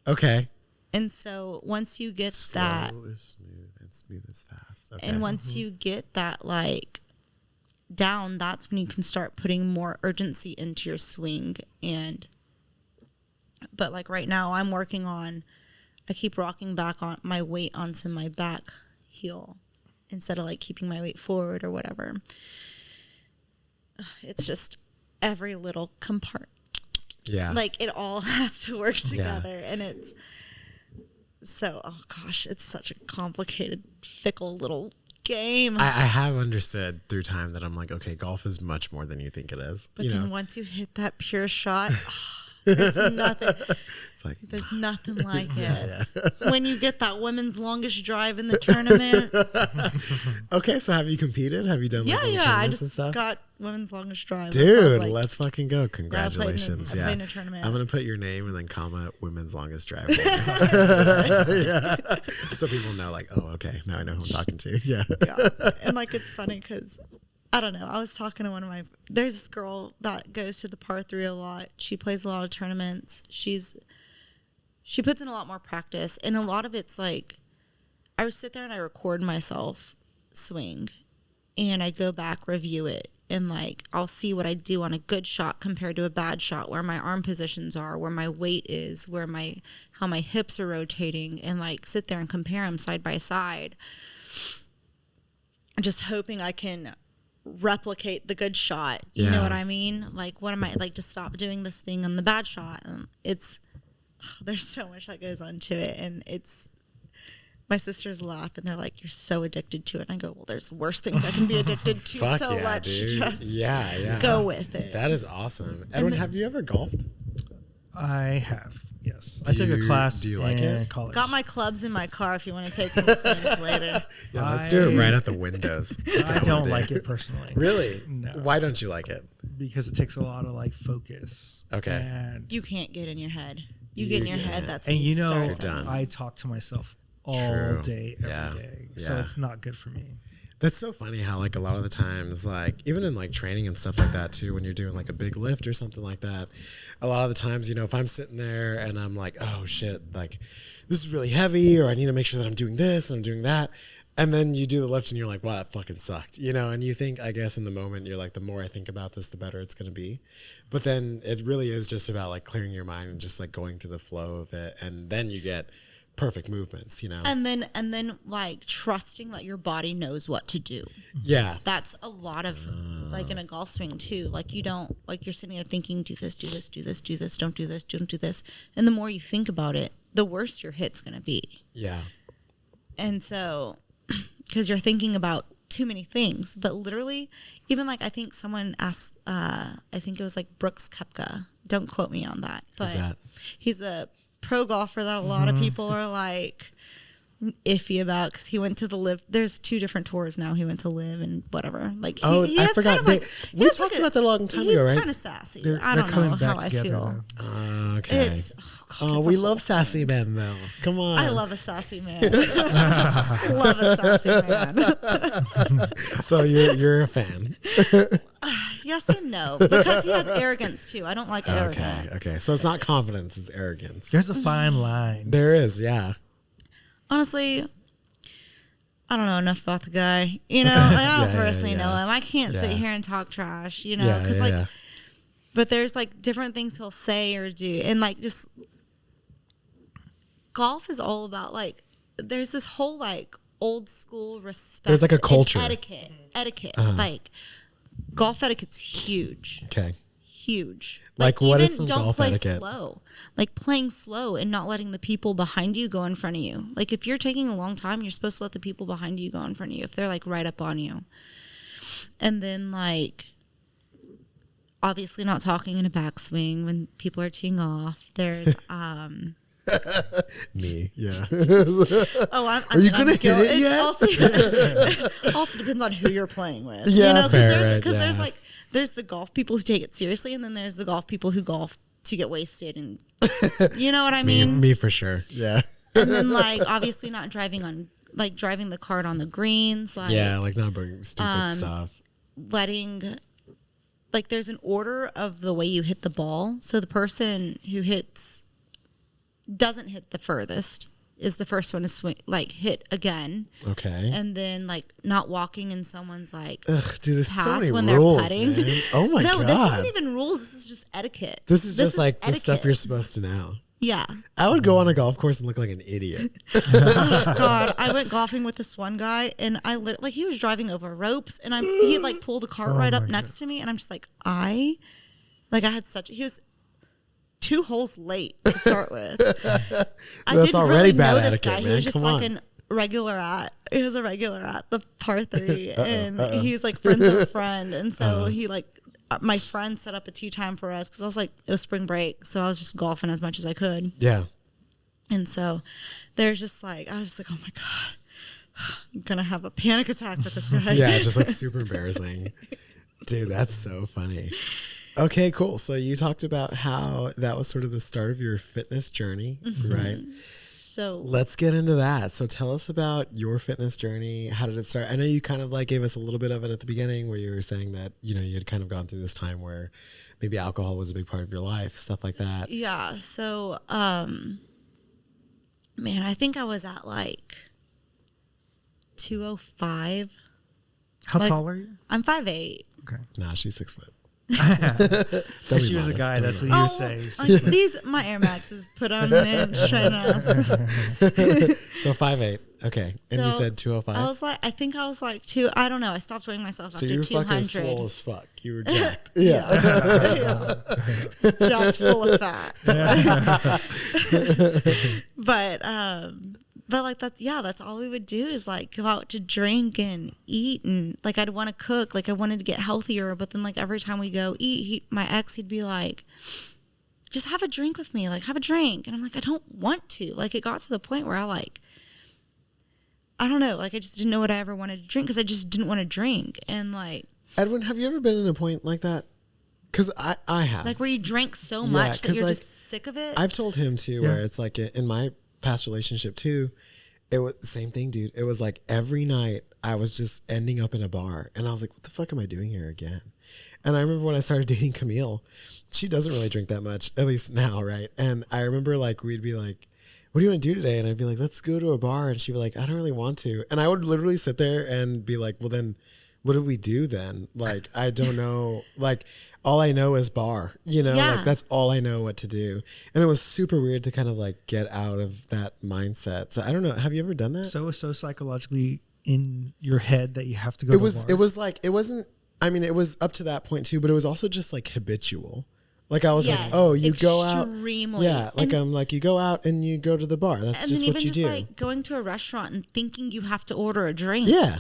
Okay. And so once you get slow that, is smooth and smooth is fast. Okay. And once you get that like down, that's when you can start putting more urgency into your swing. But like right now I'm working on, I keep rocking back on my weight onto my back heel instead of like keeping my weight forward or whatever. It's just every little compartment. Yeah. Like it all has to work together. And it's so, oh gosh, it's such a complicated, fickle little game. I have understood through time that I'm like, okay, golf is much more than you think it is. But then once you hit that pure shot, There's nothing. It's like There's nothing like it. When you get that women's longest drive in the tournament. Okay, so have you competed? Have you done like Yeah. I tournaments and just stuff? got women's longest drive. Dude, like, let's fucking go. Congratulations. I played in a tournament. I'm going to put your name and then comma women's longest drive. Yeah. So people know like, oh, okay, now I know who I'm talking to. Yeah. And like, it's funny because I don't know. I was talking to there's this girl that goes to the par 3 a lot. She plays a lot of tournaments. She puts in a lot more practice. And a lot of it's like, I would sit there and I record myself swing and I go back, review it. And like, I'll see what I do on a good shot compared to a bad shot, where my arm positions are, where my weight is, how my hips are rotating, and like sit there and compare them side by side. Just hoping I can replicate the good shot. You know what I mean? Like, what am I like to stop doing this thing on the bad shot? And there's so much that goes onto it, and my sisters laugh and they're like, "You're so addicted to it." And I go, "Well, there's worse things I can be addicted to. Fuck so yeah, let's dude. just go with it." That is awesome. Edwin, have you ever golfed? I have, yes. I took a class do you like in it? college. Got my clubs in my car if you want to take some swings later. Yeah, let's do it right at the windows. I don't like it personally. Really? No. Why don't you like it? Because it takes a lot of like focus. Okay. And You can't get in your head. You get in your head, that's and when you know, start done. I talk to myself all True. day, every day. So Yeah. it's not good for me. That's so funny how like a lot of the times, like even in like training and stuff like that too, when you're doing like a big lift or something like that, a lot of the times, you know, if I'm sitting there and I'm like, oh shit, like this is really heavy, or I need to make sure that I'm doing this and I'm doing that. And then you do the lift and you're like, wow, that fucking sucked. You know, and you think, I guess in the moment, you're like, the more I think about this, the better it's going to be. But then it really is just about like clearing your mind and just like going through the flow of it. And then you get perfect movements, you know? And then like trusting that your body knows what to do. Yeah. That's a lot of like in a golf swing too. Like you don't, like you're sitting there thinking, do this, do this, do this, do this, don't do this, don't do this. And the more you think about it, the worse your hit's going to be. Yeah. And so, because you're thinking about too many things, but literally, even like I think someone asked, I think it was like Brooks Koepka. Don't quote me on that, but Who's that? He's a pro golfer that a lot of people are like iffy about because he went to the live. There's 2 different tours now. He went to live and whatever. Like he I has forgot. kind of like, we talked about that a long time ago, right? He's kind of sassy. They're I don't coming know back how I together feel. now. Okay. It's we love sassy men, though. Come on. I love a sassy man. Love a sassy man. So you're a fan. Yes and no, because he has arrogance too. I don't like arrogance. Okay. So it's not confidence; it's arrogance. There's a fine line. There is, yeah. Honestly, I don't know enough about the guy. You know, like, I don't Yeah, personally yeah. know him. I can't sit Yeah. here and talk trash. You know, because but there's like different things he'll say or do, and like just golf is all about like there's this whole like old school respect. There's like a and culture. etiquette. Like golf etiquette's huge. Okay. Huge. Like what is some don't golf play etiquette? slow. Like playing slow and not letting the people behind you go in front of you. Like if you're taking a long time, you're supposed to let the people behind you go in front of you if they're like right up on you. And then like obviously not talking in a backswing when people are teeing off. There's Me, yeah. Are you gonna hit it yet? Also depends on who you're playing with. Yeah, you know, fair, because right, there's yeah. like there's the golf people who take it seriously, and then there's the golf people who golf to get wasted, and you know what I mean. Me for sure. Yeah. And then like obviously not driving the cart on the greens, like Yeah, like not bringing stupid stuff. letting. Like there's an order of the way you hit the ball, so the person who doesn't hit the furthest is the first one to swing, like hit again. Okay. And then like not walking in someone's like Ugh, dude, there's so path many when rules, they're putting. man. Oh my no, god. this isn't even rules. This is just etiquette. This is just like the stuff etiquette. you're supposed to know. Yeah. I would go on a golf course and look like an idiot. Oh, God, I went golfing with this one guy, and like he was driving over ropes, and he like pulled the cart right up next to me, and I'm just like he was 2 holes late to start with. I didn't already really bad know this etiquette, guy. He man. was just Come like on. he was a regular at the par 3, and he's like friends with a friend, and so he like my friend set up a tea time for us because I was like, it was spring break. So I was just golfing as much as I could. Yeah. And so there's just like, I was just like, oh my God, I'm going to have a panic attack with this guy. Yeah, just like super embarrassing. Dude, that's so funny. Okay, cool. So you talked about how that was sort of the start of your fitness journey, right? So let's get into that. So tell us about your fitness journey. How did it start? I know you kind of like gave us a little bit of it at the beginning where you were saying that, you know, you had kind of gone through this time where maybe alcohol was a big part of your life, stuff like that. Yeah. So, man, I think I was at like 205. How tall are you? I'm 5'8". Okay. Nah, she's 6 foot. If she was a guy, that's what you would say. These my Air Maxes put on an inch right now. So 5'8". Okay. And you said 205? I think I was like I don't know. I stopped weighing myself after 200. So you were fucking swole as fuck. You were jacked. Jacked full of fat. But like that's all we would do is like go out to drink and eat, and like I'd want to cook, like I wanted to get healthier, but then like every time we go eat, my ex, he'd be like, just have a drink with me, like have a drink. And I'm like, I don't want to. Like it got to the point where I don't know, like I just didn't know what I ever wanted to drink because I just didn't want to drink. And like, Edwin, have you ever been in a point like that? Because I have. Like where you drank so much that you're like, just sick of it. I've told him too, where it's like in my past relationship too, it was the same thing, dude. It was like every night I was just ending up in a bar and I was like, what the fuck am I doing here again? And I remember when I started dating Camille, she doesn't really drink that much, at least now, right? And I remember like we'd be like, what do you want to do today? And I'd be like, let's go to a bar. And she'd be like, I don't really want to. And I would literally sit there and be like, well then what do we do then? Like, I don't know. Like, all I know is bar, you know, like that's all I know what to do. And it was super weird to kind of like get out of that mindset. So I don't know. Have you ever done that? So psychologically in your head that you have to go to a bar? It was like, it wasn't, I mean, it was up to that point too, but it was also just like habitual. Like I was like, oh, you go out. Yeah. Like I'm like, you go out and you go to the bar. That's just what you do. Like going to a restaurant and thinking you have to order a drink. Yeah.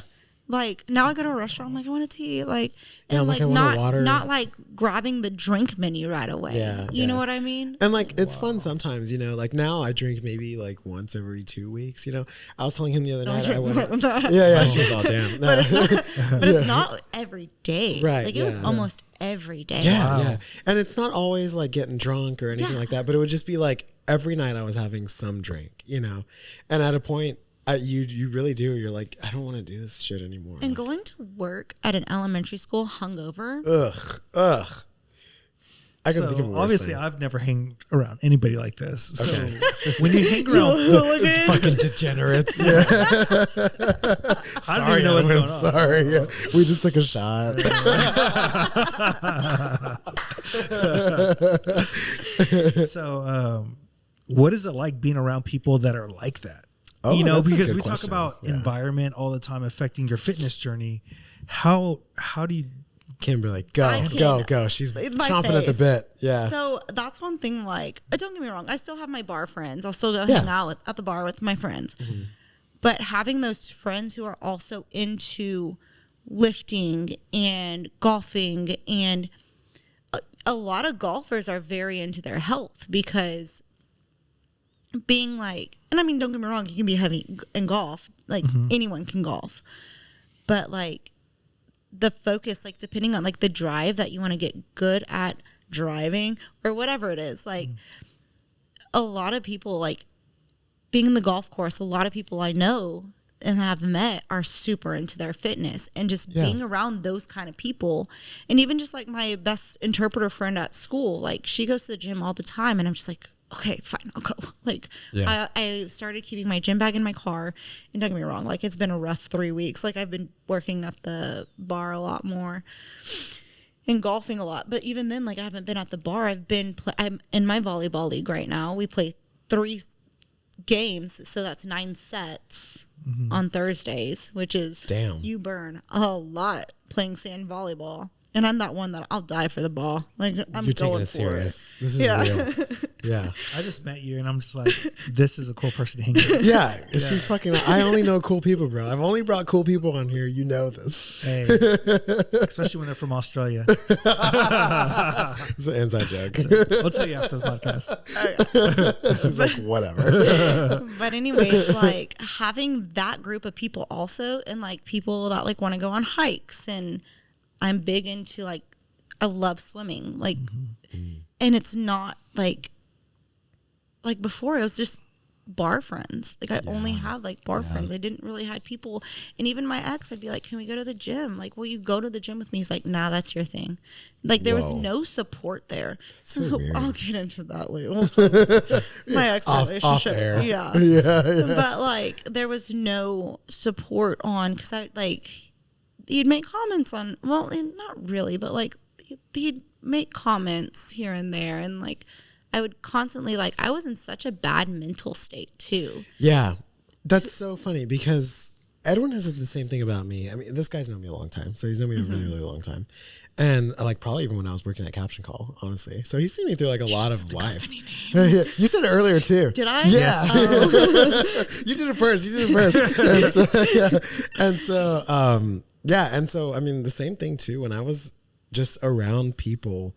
Like now I go to a restaurant, I'm like, I want a tea, like, and I'm like, I want a water. Not like grabbing the drink menu right away. Yeah, you know what I mean? And like, it's fun sometimes, you know, like now I drink maybe like once every 2 weeks, you know. I was telling him the other night, I went, she's all damn. No. But it's not every day. Right. Like it was almost every day. Yeah. Yeah. And it's not always like getting drunk or anything like that, but it would just be like every night I was having some drink, you know, and at a point, you really do. You're like, I don't want to do this shit anymore. And going to work at an elementary school hungover. Ugh. I can think of worse obviously, thing. I've never hanged around anybody like this. So when you hang around fucking degenerates. I don't even know what's going on. Sorry. Yeah. We just took a shot. So, what is it like being around people that are like that? Oh, you know, because we question. talk about environment all the time affecting your fitness journey. How do you, Kimberly, go. She's chomping at the bit. Yeah. So that's one thing. Like, don't get me wrong. I still have my bar friends. I'll still go hang out at the bar with my friends. Mm-hmm. But having those friends who are also into lifting and golfing, and a lot of golfers are very into their health because being like, and I mean, don't get me wrong, you can be heavy in golf. Like anyone can golf. But like the focus, like depending on like the drive that you want to get good at driving or whatever it is, like a lot of people, like being in the golf course, a lot of people I know and have met are super into their fitness, and just being around those kind of people. And even just like my best interpreter friend at school, like she goes to the gym all the time, and I'm just like, okay, fine, I'll go. Like, I started keeping my gym bag in my car, and don't get me wrong, like it's been a rough 3 weeks. Like I've been working at the bar a lot more and golfing a lot, but even then, like I haven't been at the bar. I'm in my volleyball league right now. We play 3 games, so that's 9 sets on Thursdays, which is you burn a lot playing sand volleyball. And I'm that one that I'll die for the ball. Like I'm You're going taking it for serious. it. This is real. Yeah. I just met you and I'm just like, this is a cool person to hang with. Yeah. She's fucking, I only know cool people, bro. I've only brought cool people on here. You know this. Hey, especially when they're from Australia. It's an inside joke. I'll tell you after the podcast. She's like, whatever. But anyways, like having that group of people also, and like people that like want to go on hikes, and I'm big into like, I love swimming, like, and it's not like before it was just bar friends. Like I only had like bar friends. I didn't really had people. And even my ex, I'd be like, can we go to the gym? Like, will you go to the gym with me? He's like, nah, that's your thing. Like there was no support there. So weird. I'll get into that later. My ex relationship. Off air. Yeah. But like there was no support on, because I like, he'd make comments on, well, and not really, but like he'd make comments here and there, and like I would constantly, like, I was in such a bad mental state too. Yeah. That's so funny because Edwin has said the same thing about me. I mean, this guy's known me a long time. So he's known me a really, really long time. And like probably even when I was working at Caption Call, honestly. So he's seen me through like a lot of life. You said it earlier too. Did I? Yeah. Oh. You did it first. And so, I mean, the same thing too, when I was just around people,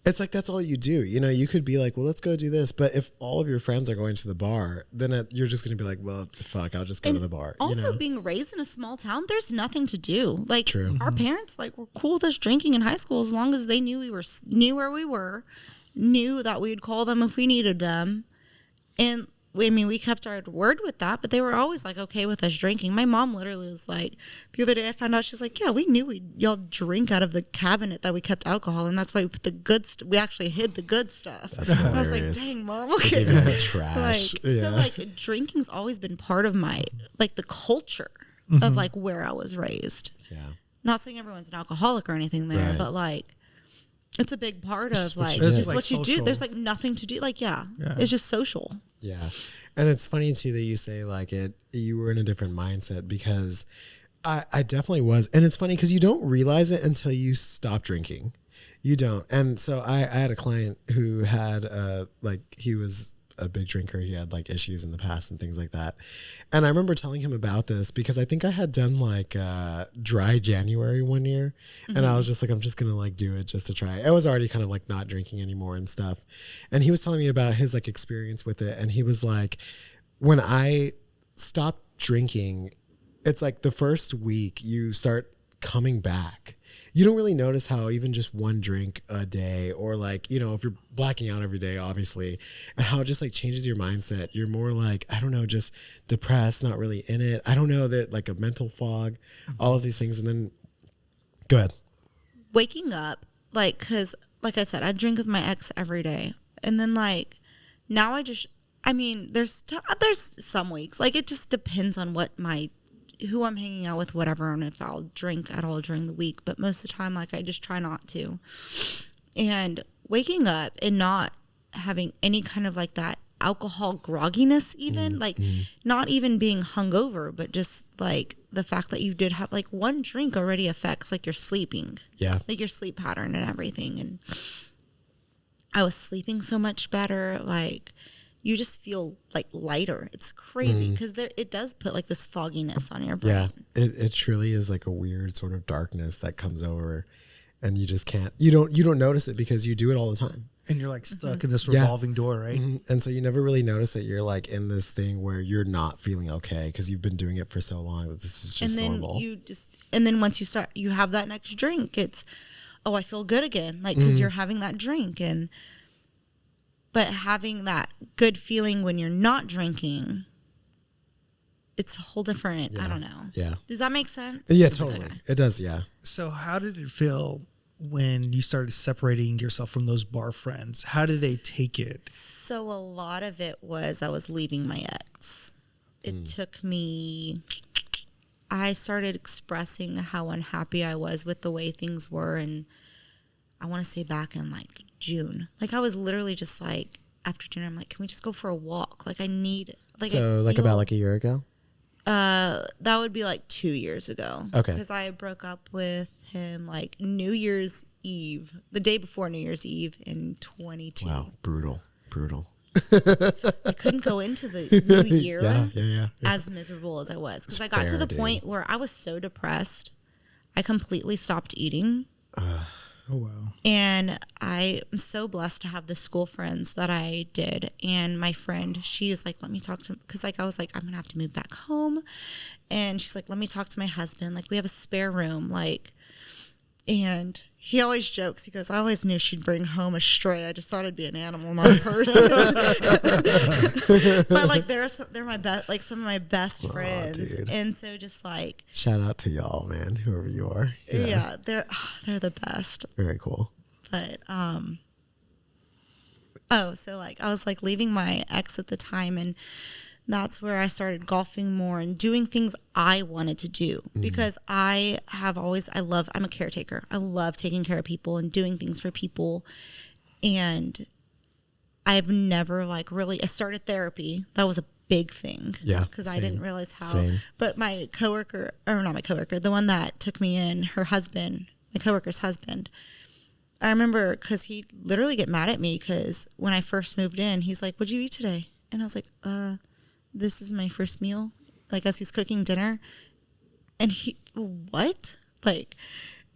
it's like, that's all you do. You know, you could be like, well, let's go do this. But if all of your friends are going to the bar, then you're just going to be like, well, fuck, I'll just go to the bar. Also, you know? being raised in a small town, there's nothing to do. Like, True. Our parents, like, were cool with us drinking in high school as long as they knew knew where we were, knew that we'd call them if we needed them. And we kept our word with that, but they were always like okay with us drinking. My mom literally was like, the other day I found out, she's like, yeah, we knew y'all drink out of the cabinet that we kept alcohol, and that's why we put the good we actually hid the good stuff. That's hilarious. I was like, dang, Mom, okay. Trash. So like drinking's always been part of my, like, the culture of like where I was raised. Yeah. Not saying everyone's an alcoholic or anything there, Right. but like it's a big part of like It's just like what you do. social. There's like nothing to do. Like, it's just social. Yeah. And it's funny too that you say like you were in a different mindset, because I definitely was. And it's funny because you don't realize it until you stop drinking. You don't. And so I had a client who had he was a big drinker. He had like issues in the past and things like that. And I remember telling him about this because I think I had done like dry January one year. And I was just like, I'm just going to like do it just to try. I was already kind of like not drinking anymore and stuff. And he was telling me about his like experience with it. And he was like, when I stopped drinking, it's like the first week you start coming back. You don't really notice how even just one drink a day, or like, you know, if you're blacking out every day, obviously, and how it just like changes your mindset. You're more like, I don't know, just depressed, not really in it. I don't know, that like a mental fog, all of these things. And then go ahead. Waking up, like, cause like I said, I drink with my ex every day. And then like, now there's some weeks, like it just depends on who I'm hanging out with, whatever, and if I'll drink at all during the week. But most of the time, like, I just try not to. And waking up and not having any kind of like that alcohol grogginess, even not even being hungover, but just like the fact that you did have like one drink already affects like your sleeping, like your sleep pattern and everything. And I was sleeping so much better, like. You just feel like lighter. It's crazy because it does put like this fogginess on your brain. Yeah, it truly is like a weird sort of darkness that comes over, and you just can't. You don't notice it because you do it all the time. And you're like stuck in this revolving door, right? And so you never really notice that you're like in this thing where you're not feeling okay because you've been doing it for so long that this is just normal. And then once you have that next drink, it's, oh, I feel good again, like because you're having that drink. But having that good feeling when you're not drinking, it's a whole different, I don't know. Yeah. Does that make sense? Yeah, totally. Okay. It does, yeah. So how did it feel when you started separating yourself from those bar friends? How did they take it? So a lot of it was I was leaving my ex. It took me, I started expressing how unhappy I was with the way things were. And I want to say back in like June, like I was literally just like after dinner, I'm like, can we just go for a walk? Like I need like about like a year ago. That would be like 2 years ago. Okay, because I broke up with him like New Year's Eve, the day before New Year's Eve in 22. Wow, brutal. Brutal. I couldn't go into the new year yeah. as miserable as I was. Because I got to the point where I was so depressed, I completely stopped eating. Oh, wow. And I am so blessed to have the school friends that I did. And my friend, she is like, let me talk to him. Because like, I was like, I'm going to have to move back home. And she's like, let me talk to my husband. Like, we have a spare room. Like, and he always jokes. He goes, I always knew she'd bring home a stray. I just thought it'd be an animal, not a person. But like, they're my best, like some of my best friends. Dude. And so just like, shout out to y'all, man, whoever you are. yeah, they're the best. Very cool. But so like I was like leaving my ex at the time, and that's where I started golfing more and doing things I wanted to do, because I'm a caretaker. I love taking care of people and doing things for people. And I've never like really, I started therapy. That was a big thing. Yeah. Because I didn't realize how, Same. but my coworker, or not my coworker, the one that took me in, her husband, my coworker's husband, I remember because he literally get mad at me because when I first moved in, he's like, what'd you eat today? And I was like, this is my first meal, like as he's cooking dinner. And he, what? Like,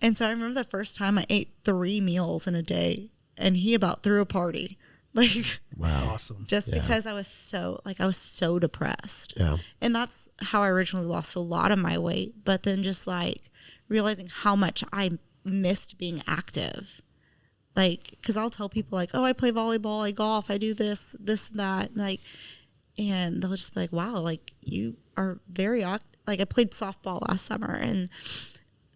and so I remember the first time I ate 3 meals in a day, and he about threw a party. Like, Wow. That's awesome. just because I was so depressed. Yeah. And that's how I originally lost a lot of my weight. But then just like realizing how much I missed being active. Like, because I'll tell people like, oh, I play volleyball, I golf, I do this, that. Like, and they'll just be like, wow, like you are very like I played softball last summer, and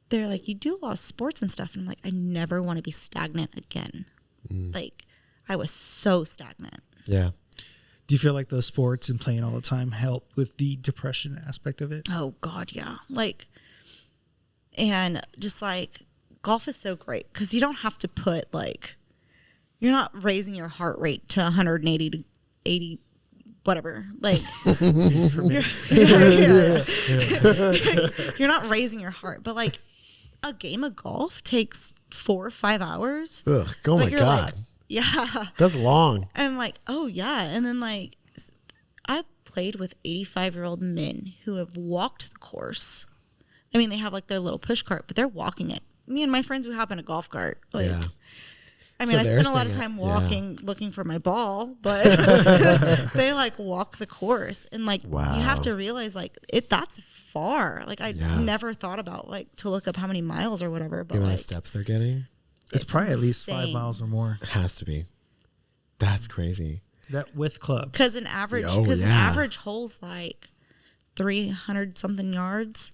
they're like, you do a lot of sports and stuff. And I'm like, I never want to be stagnant again. Like, I was so stagnant. Yeah. Do you feel like those sports and playing all the time help with the depression aspect of it? Oh God, yeah. Like, and just like golf is so great because you don't have to put like, you're not raising your heart rate to 180 to 80, whatever. Like, you're not raising your heart, but like a game of golf takes 4 or 5 hours. Ugh. Oh my God. Like, yeah. That's long. And like, oh yeah. And then like, I've played with 85-year-old men who have walked the course. I mean, they have like their little push cart, but they're walking it. Me and my friends, we hop in a golf cart. Like, Yeah. I mean, So I they're spend a lot of staying time at- walking, looking for my ball, but they like walk the course. And like, Wow. you have to realize like that's far. Like I never thought about like to look up how many miles or whatever, but The amount like of steps they're getting? It's probably at least 5 insane. miles or more. It has to be. That's crazy. That with clubs. Because an average, an average hole's like 300 something yards.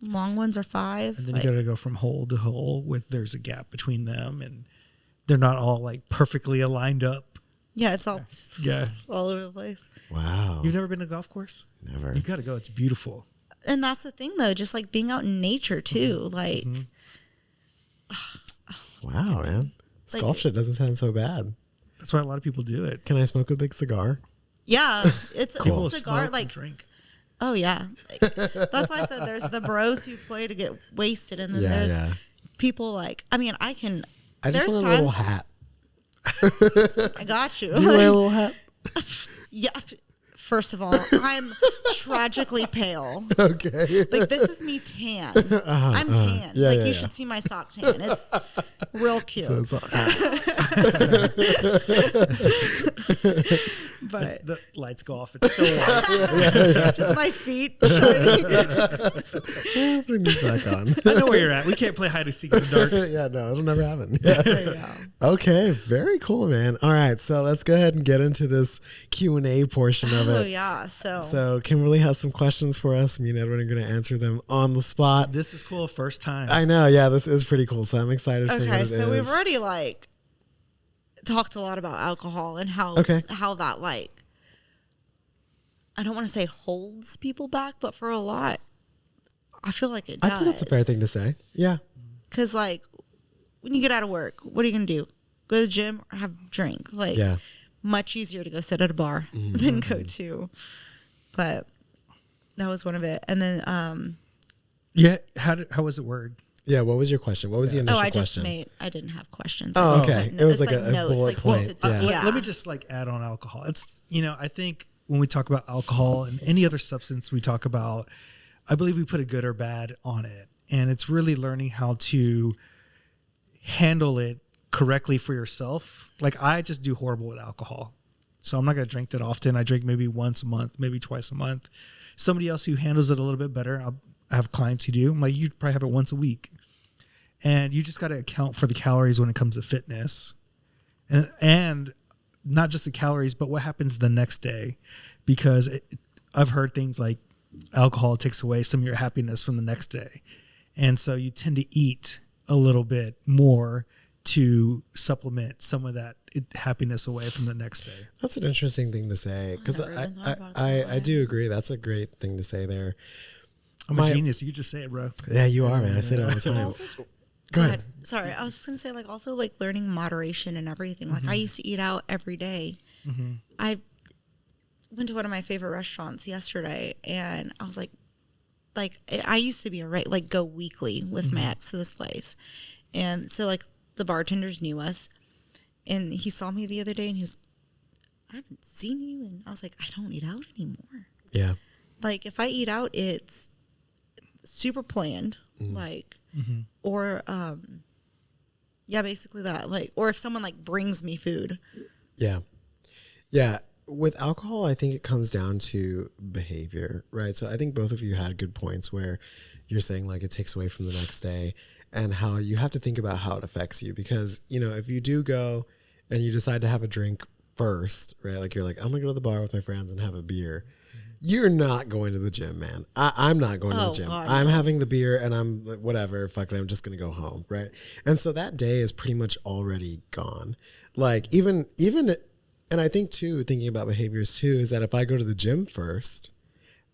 Long ones are 5. And then like, you got to go from hole to hole with there's a gap between them, and they're not all like perfectly aligned up. yeah, it's all all over the place. Wow. You've never been to a golf course? Never. You got to go. It's beautiful. And that's the thing though, just like being out in nature too. Like, Wow, man. This Like- golf shit doesn't sound so bad. That's why a lot of people do it. Can I smoke a big cigar? yeah, it's People a cigar. smoke Like, and drink. oh yeah, like, that's why I said there's the bros who play to get wasted, and then there's people like, I mean, I just want a times little hat. I got you. Do you wear a little hat? Yeah. First of all, I'm tragically pale. Okay. Like, this is me tan. I'm tan. Yeah, like, yeah, you yeah. should see my sock tan. It's real cute. So it's but The lights go off. It's still white. just my feet shining. putting these back on. I know where you're at. We can't play hide and seek in the dark. Yeah, no, it'll never happen. Yeah. Yeah. Okay, very cool, man. All right, so let's go ahead and get into this Q&A portion of Oh, it. yeah. So Kimberly has some questions for us. Me and Edwin are going to answer them on the spot. This is cool. First time. I know, yeah, this is pretty cool. So I'm excited for what Okay, it so is. we've already like talked a lot about alcohol and how that like, I don't want to say holds people back, but for a lot, I feel like it does. I think that's a fair thing to say. Yeah. Because like when you get out of work, what are you gonna do? Go to the gym or have a drink? Like, Yeah. much easier to go sit at a bar than go to. But that was one of it. And then Yeah. How was it worded? Yeah, what was your question? What was the initial question? I didn't have questions. Oh, okay. It was like a notes, bullet point. Yeah. Let me just like add on alcohol. It's, I think when we talk about alcohol and any other substance we talk about, I believe we put a good or bad on it. And it's really learning how to handle it correctly for yourself. Like I just do horrible with alcohol. So I'm not going to drink that often. I drink maybe once a month, maybe twice a month. Somebody else who handles it a little bit better, I have clients who do. I'm like, you probably have it once a week. And you just got to account for the calories when it comes to fitness. And not just the calories, but what happens the next day. Because I've heard things like alcohol takes away some of your happiness from the next day. And so you tend to eat a little bit more to supplement some of that happiness away from the next day. That's an interesting thing to say, because I do agree. That's a great thing to say there. I'm a genius. You could just say it, bro. Yeah, you are, man. I say it all the time. Go ahead. Sorry, I was just gonna say, like, also like learning moderation and everything. Like I used to eat out every day. I went to one of my favorite restaurants yesterday, and I was like I used to be go weekly with my ex to this place, and so like the bartenders knew us, and he saw me the other day, and he was, I haven't seen you, and I was like, I don't eat out anymore. Yeah. Like if I eat out, it's super planned, or basically that, like, or if someone like brings me food. Yeah. With alcohol, I think it comes down to behavior, right? So I think both of you had good points where you're saying like it takes away from the next day, and how you have to think about how it affects you. Because, if you do go and you decide to have a drink first, right? Like you're like, I'm gonna go to the bar with my friends and have a beer. You're not going to the gym, man. I'm not going to the gym. God, I'm having the beer and I'm like, whatever, fuck it, I'm just going to go home, right? And so that day is pretty much already gone. Like even, and I think too, thinking about behaviors too, is that if I go to the gym first,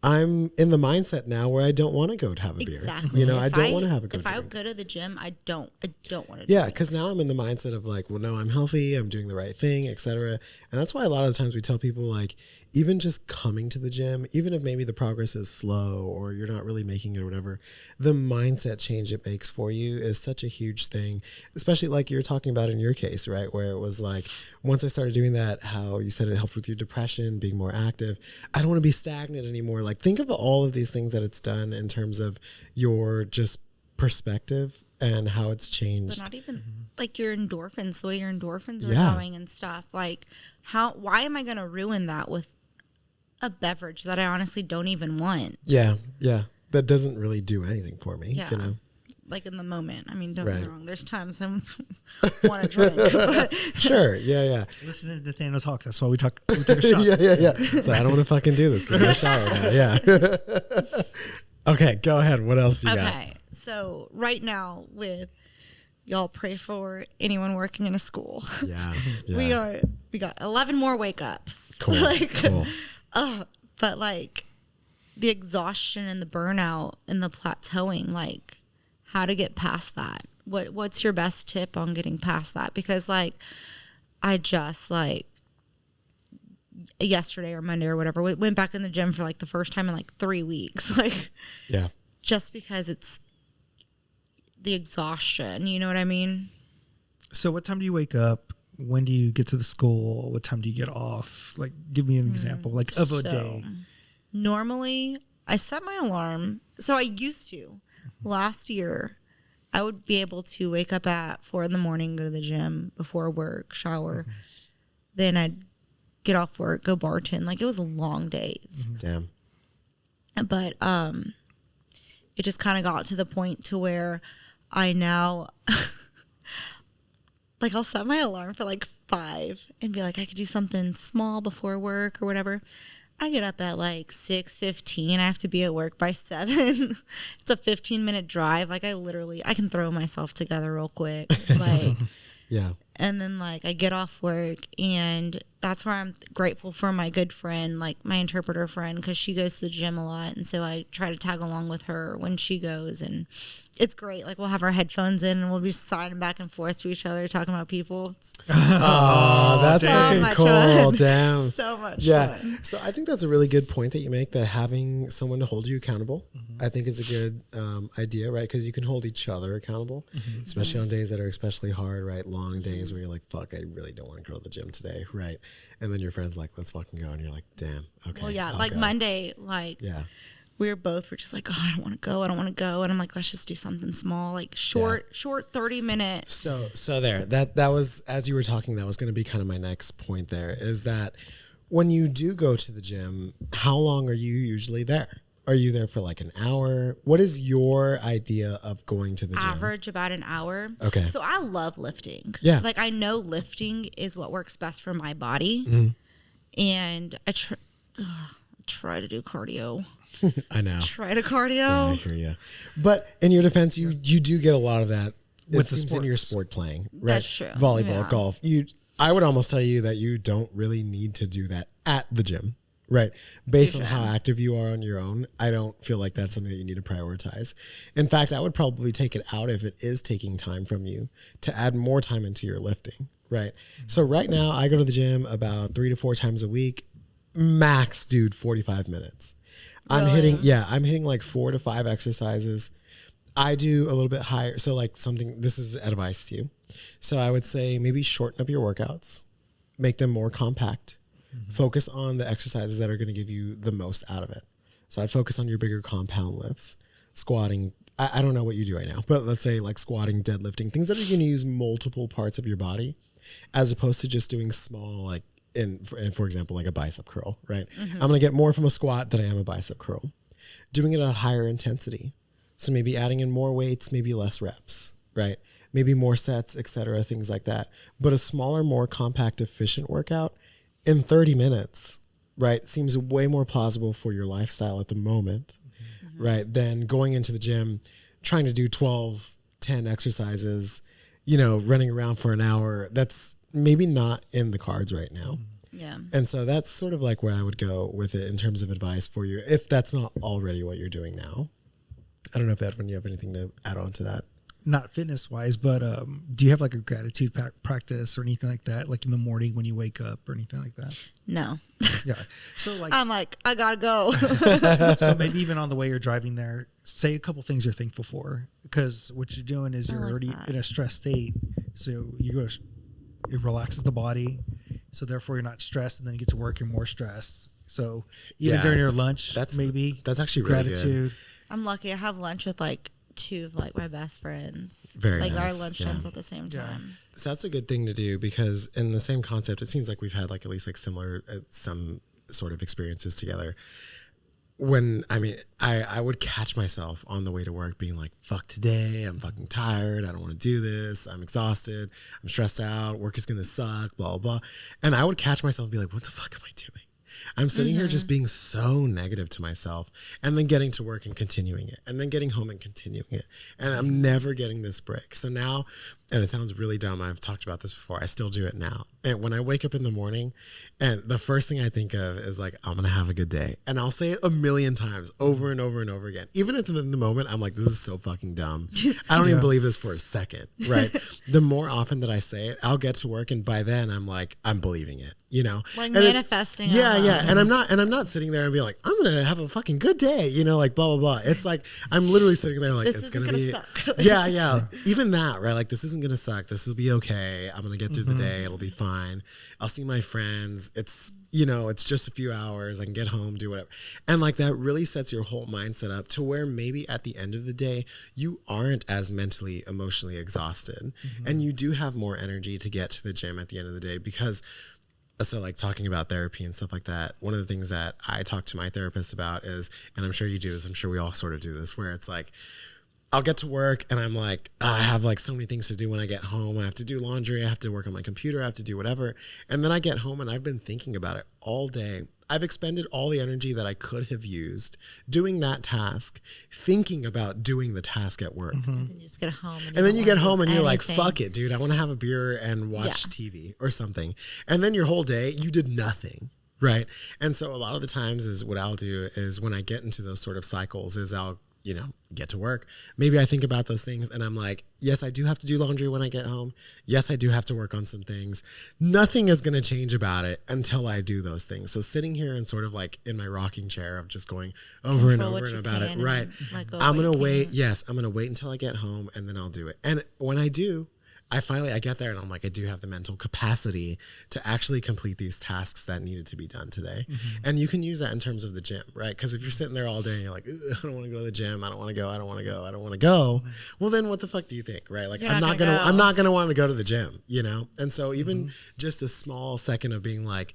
I'm in the mindset now where I don't want to go to have a beer. Exactly. I don't want to have a good drink. If I go to the gym, I don't want to. Yeah, because now I'm in the mindset of like, well, no, I'm healthy, I'm doing the right thing, etc. And that's why a lot of the times we tell people like, even just coming to the gym, even if maybe the progress is slow or you're not really making it or whatever, the mindset change it makes for you is such a huge thing, especially like you're talking about in your case, right? Where it was like, once I started doing that, how you said it helped with your depression, being more active. I don't want to be stagnant anymore. Like think of all of these things that it's done in terms of your just perspective and how it's changed. But not even like your endorphins, the way your endorphins are going and stuff. Like why am I going to ruin that with a beverage that I honestly don't even want? Yeah. That doesn't really do anything for me, Like in the moment. I mean, don't get me wrong. There's times I want to drink. But sure. Yeah. Listen to Nathaniel talk. That's why we took a shot. Yeah. So I don't want to fucking do this. Give me a shower now. Yeah. Okay, go ahead. What else you got? Okay. So right now y'all pray for anyone working in a school. Yeah. We got 11 more wake ups. Cool. Cool. But like the exhaustion and the burnout and the plateauing, like how to get past that. What's your best tip on getting past that? Because like I just like yesterday or Monday or whatever went back in the gym for like the first time in like 3 weeks. Like just because it's the exhaustion, you know what I mean? So what time do you wake up? When do you get to the school? What time do you get off? Like, give me an example, like of a day. Normally, I set my alarm. So I used to. Last year, I would be able to wake up at 4 a.m, go to the gym before work, shower. Then I'd get off work, go bartend. Like, it was long days. Damn. But it just kind of got to the point to where I now... like I'll set my alarm for like 5 and be like, I could do something small before work or whatever. I get up at like 6:15. I have to be at work by 7. It's a 15-minute drive. Like I can throw myself together real quick. Like, yeah. And then like I get off work and that's where I'm grateful for my good friend, like my interpreter friend, because she goes to the gym a lot. And so I try to tag along with her when she goes. And it's great. Like we'll have our headphones in and we'll be signing back and forth to each other, talking about people. Oh, that's so fucking much cool. fun. Damn. So much fun. So I think that's a really good point that you make, that having someone to hold you accountable, I think is a good idea, right? Because you can hold each other accountable, especially on days that are especially hard, right? Long days where you're like, fuck, I really don't want to go to the gym today, right? And then your friend's like, let's fucking go. And you're like, damn, okay. Well, yeah, I'll like go. Monday, like we were just like, oh, I don't want to go. And I'm like, let's just do something small, like short 30 minutes. So there, that was, as you were talking, that was going to be kind of my next point there, is that when you do go to the gym, how long are you usually there? Are you there for like an hour? What is your idea of going to the gym? Average about an hour. Okay. So I love lifting. Yeah. Like I know lifting is what works best for my body. And I try to do cardio. I know. Try to cardio. Yeah, I hear you. But in your defense, you do get a lot of that With the seems in your sport playing, right? That's true. Volleyball, golf. I would almost tell you that you don't really need to do that at the gym. Right. Based on how active you are on your own, I don't feel like that's something that you need to prioritize. In fact, I would probably take it out if it is taking time from you to add more time into your lifting. Right. So right now I go to the gym about 3 to 4 times a week. Max, dude, 45 minutes. I'm hitting like 4 to 5 exercises. I do a little bit higher. So like this is advice to you. So I would say maybe shorten up your workouts, make them more compact. Focus on the exercises that are going to give you the most out of it. So I'd focus on your bigger compound lifts, squatting. I don't know what you do right now, but let's say like squatting, deadlifting, things that are going to use multiple parts of your body, as opposed to just doing small, like for example, like a bicep curl, right? I'm going to get more from a squat than I am a bicep curl. Doing it at a higher intensity. So maybe adding in more weights, maybe less reps, right? Maybe more sets, etc., things like that. But a smaller, more compact, efficient workout in 30 minutes, right, seems way more plausible for your lifestyle at the moment, right, than going into the gym, trying to do 12, 10 exercises, running around for an hour. That's maybe not in the cards right now. Yeah. And so that's sort of like where I would go with it in terms of advice for you, if that's not already what you're doing now. I don't know if, Edwin, you have anything to add on to that. Not fitness wise, but do you have like a gratitude practice or anything like that? Like in the morning when you wake up or anything like that? No. Yeah. So like, I'm like, I gotta go. So maybe even on the way you're driving there, say a couple things you're thankful for, because what you're doing is you're already in a stress state. So it relaxes the body. So therefore you're not stressed, and then you get to work, you're more stressed. So even during your lunch, that's actually really gratitude. Good. I'm lucky. I have lunch with like 2 of like my best friends. Very like nice. our lunch times at the same time. So that's a good thing to do, because in the same concept, it seems like we've had like at least like similar some sort of experiences together. I would catch myself on the way to work being like, fuck today, I'm fucking tired, I don't want to do this, I'm exhausted, I'm stressed out, work is gonna suck, blah blah. And I would catch myself and be like, what the fuck am I doing? I'm sitting here just being so negative to myself, and then getting to work and continuing it, and then getting home and continuing it. And I'm never getting this break. So now, and it sounds really dumb, I've talked about this before, I still do it now. And when I wake up in the morning, and the first thing I think of is like, I'm going to have a good day. And I'll say it a million times over and over and over again. Even if in the moment I'm like, this is so fucking dumb. I don't even believe this for a second, right? The more often that I say it, I'll get to work, and by then I'm like, I'm believing it, Like and manifesting. Yeah. And I'm not sitting there and being like, I'm going to have a fucking good day, like blah, blah, blah. It's like, I'm literally sitting there like, this it's isn't going to be, suck. yeah. Even that, right? Like, this isn't going to suck. This will be okay. I'm going to get through the day. It'll be fine. I'll see my friends. It's, it's just a few hours. I can get home, do whatever. And like, that really sets your whole mindset up to where maybe at the end of the day, you aren't as mentally, emotionally exhausted. And you do have more energy to get to the gym at the end of the day, because so like talking about therapy and stuff like that, one of the things that I talk to my therapist about is, and I'm sure you do this, I'm sure we all sort of do this, where it's like, I'll get to work and I'm like, I have like so many things to do when I get home. I have to do laundry. I have to work on my computer. I have to do whatever. And then I get home and I've been thinking about it all day. I've expended all the energy that I could have used doing that task, thinking about doing the task at work. And then you just get home. And then you get home and you're like, fuck it, dude. I want to have a beer and watch TV or something. And then your whole day, you did nothing. Right. And so a lot of the times is what I'll do is when I get into those sort of cycles is I'll, get to work. Maybe I think about those things and I'm like, yes, I do have to do laundry when I get home. Yes, I do have to work on some things. Nothing is going to change about it until I do those things. So sitting here and sort of like in my rocking chair of just going over and over and about it. Right. I'm going to wait. Yes. I'm going to wait until I get home and then I'll do it. And when I do, I get there and I'm like, I do have the mental capacity to actually complete these tasks that needed to be done today. And you can use that in terms of the gym, right? Because if you're sitting there all day and you're like, I don't want to go to the gym. I don't want to go. I don't want to go. I don't want to go. Well, then what the fuck do you think, right? Like, I'm not going to want to go to the gym, And so even just a small second of being like,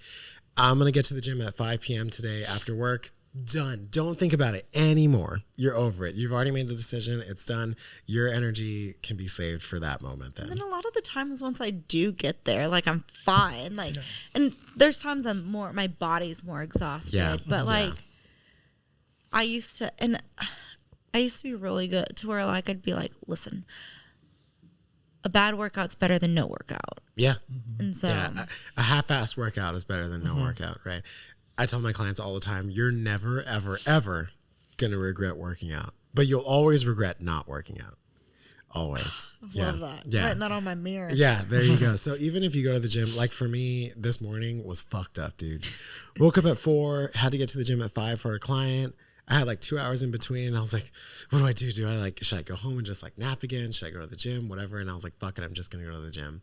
I'm going to get to the gym at 5 p.m. today after work. Done. Don't think about it anymore. You're over it. You've already made the decision. It's done. Your energy can be saved for that moment then. And then a lot of the times once I do get there, like I'm fine. Like, and there's times my body's more exhausted. Yeah. But like, I used to be really good to where like, I'd be like, listen, a bad workout's better than no workout. Yeah. And so a half-assed workout is better than no workout, right? I tell my clients all the time, you're never, ever, ever going to regret working out, but you'll always regret not working out. Always. Love that. Yeah. Writing that on my mirror. Yeah, there you go. So even if you go to the gym, like for me, this morning was fucked up, dude. Woke up at 4, had to get to the gym at 5 for a client. I had like 2 hours in between. I was like, what do I do? Should I go home and just like nap again? Should I go to the gym? Whatever. And I was like, fuck it. I'm just going to go to the gym.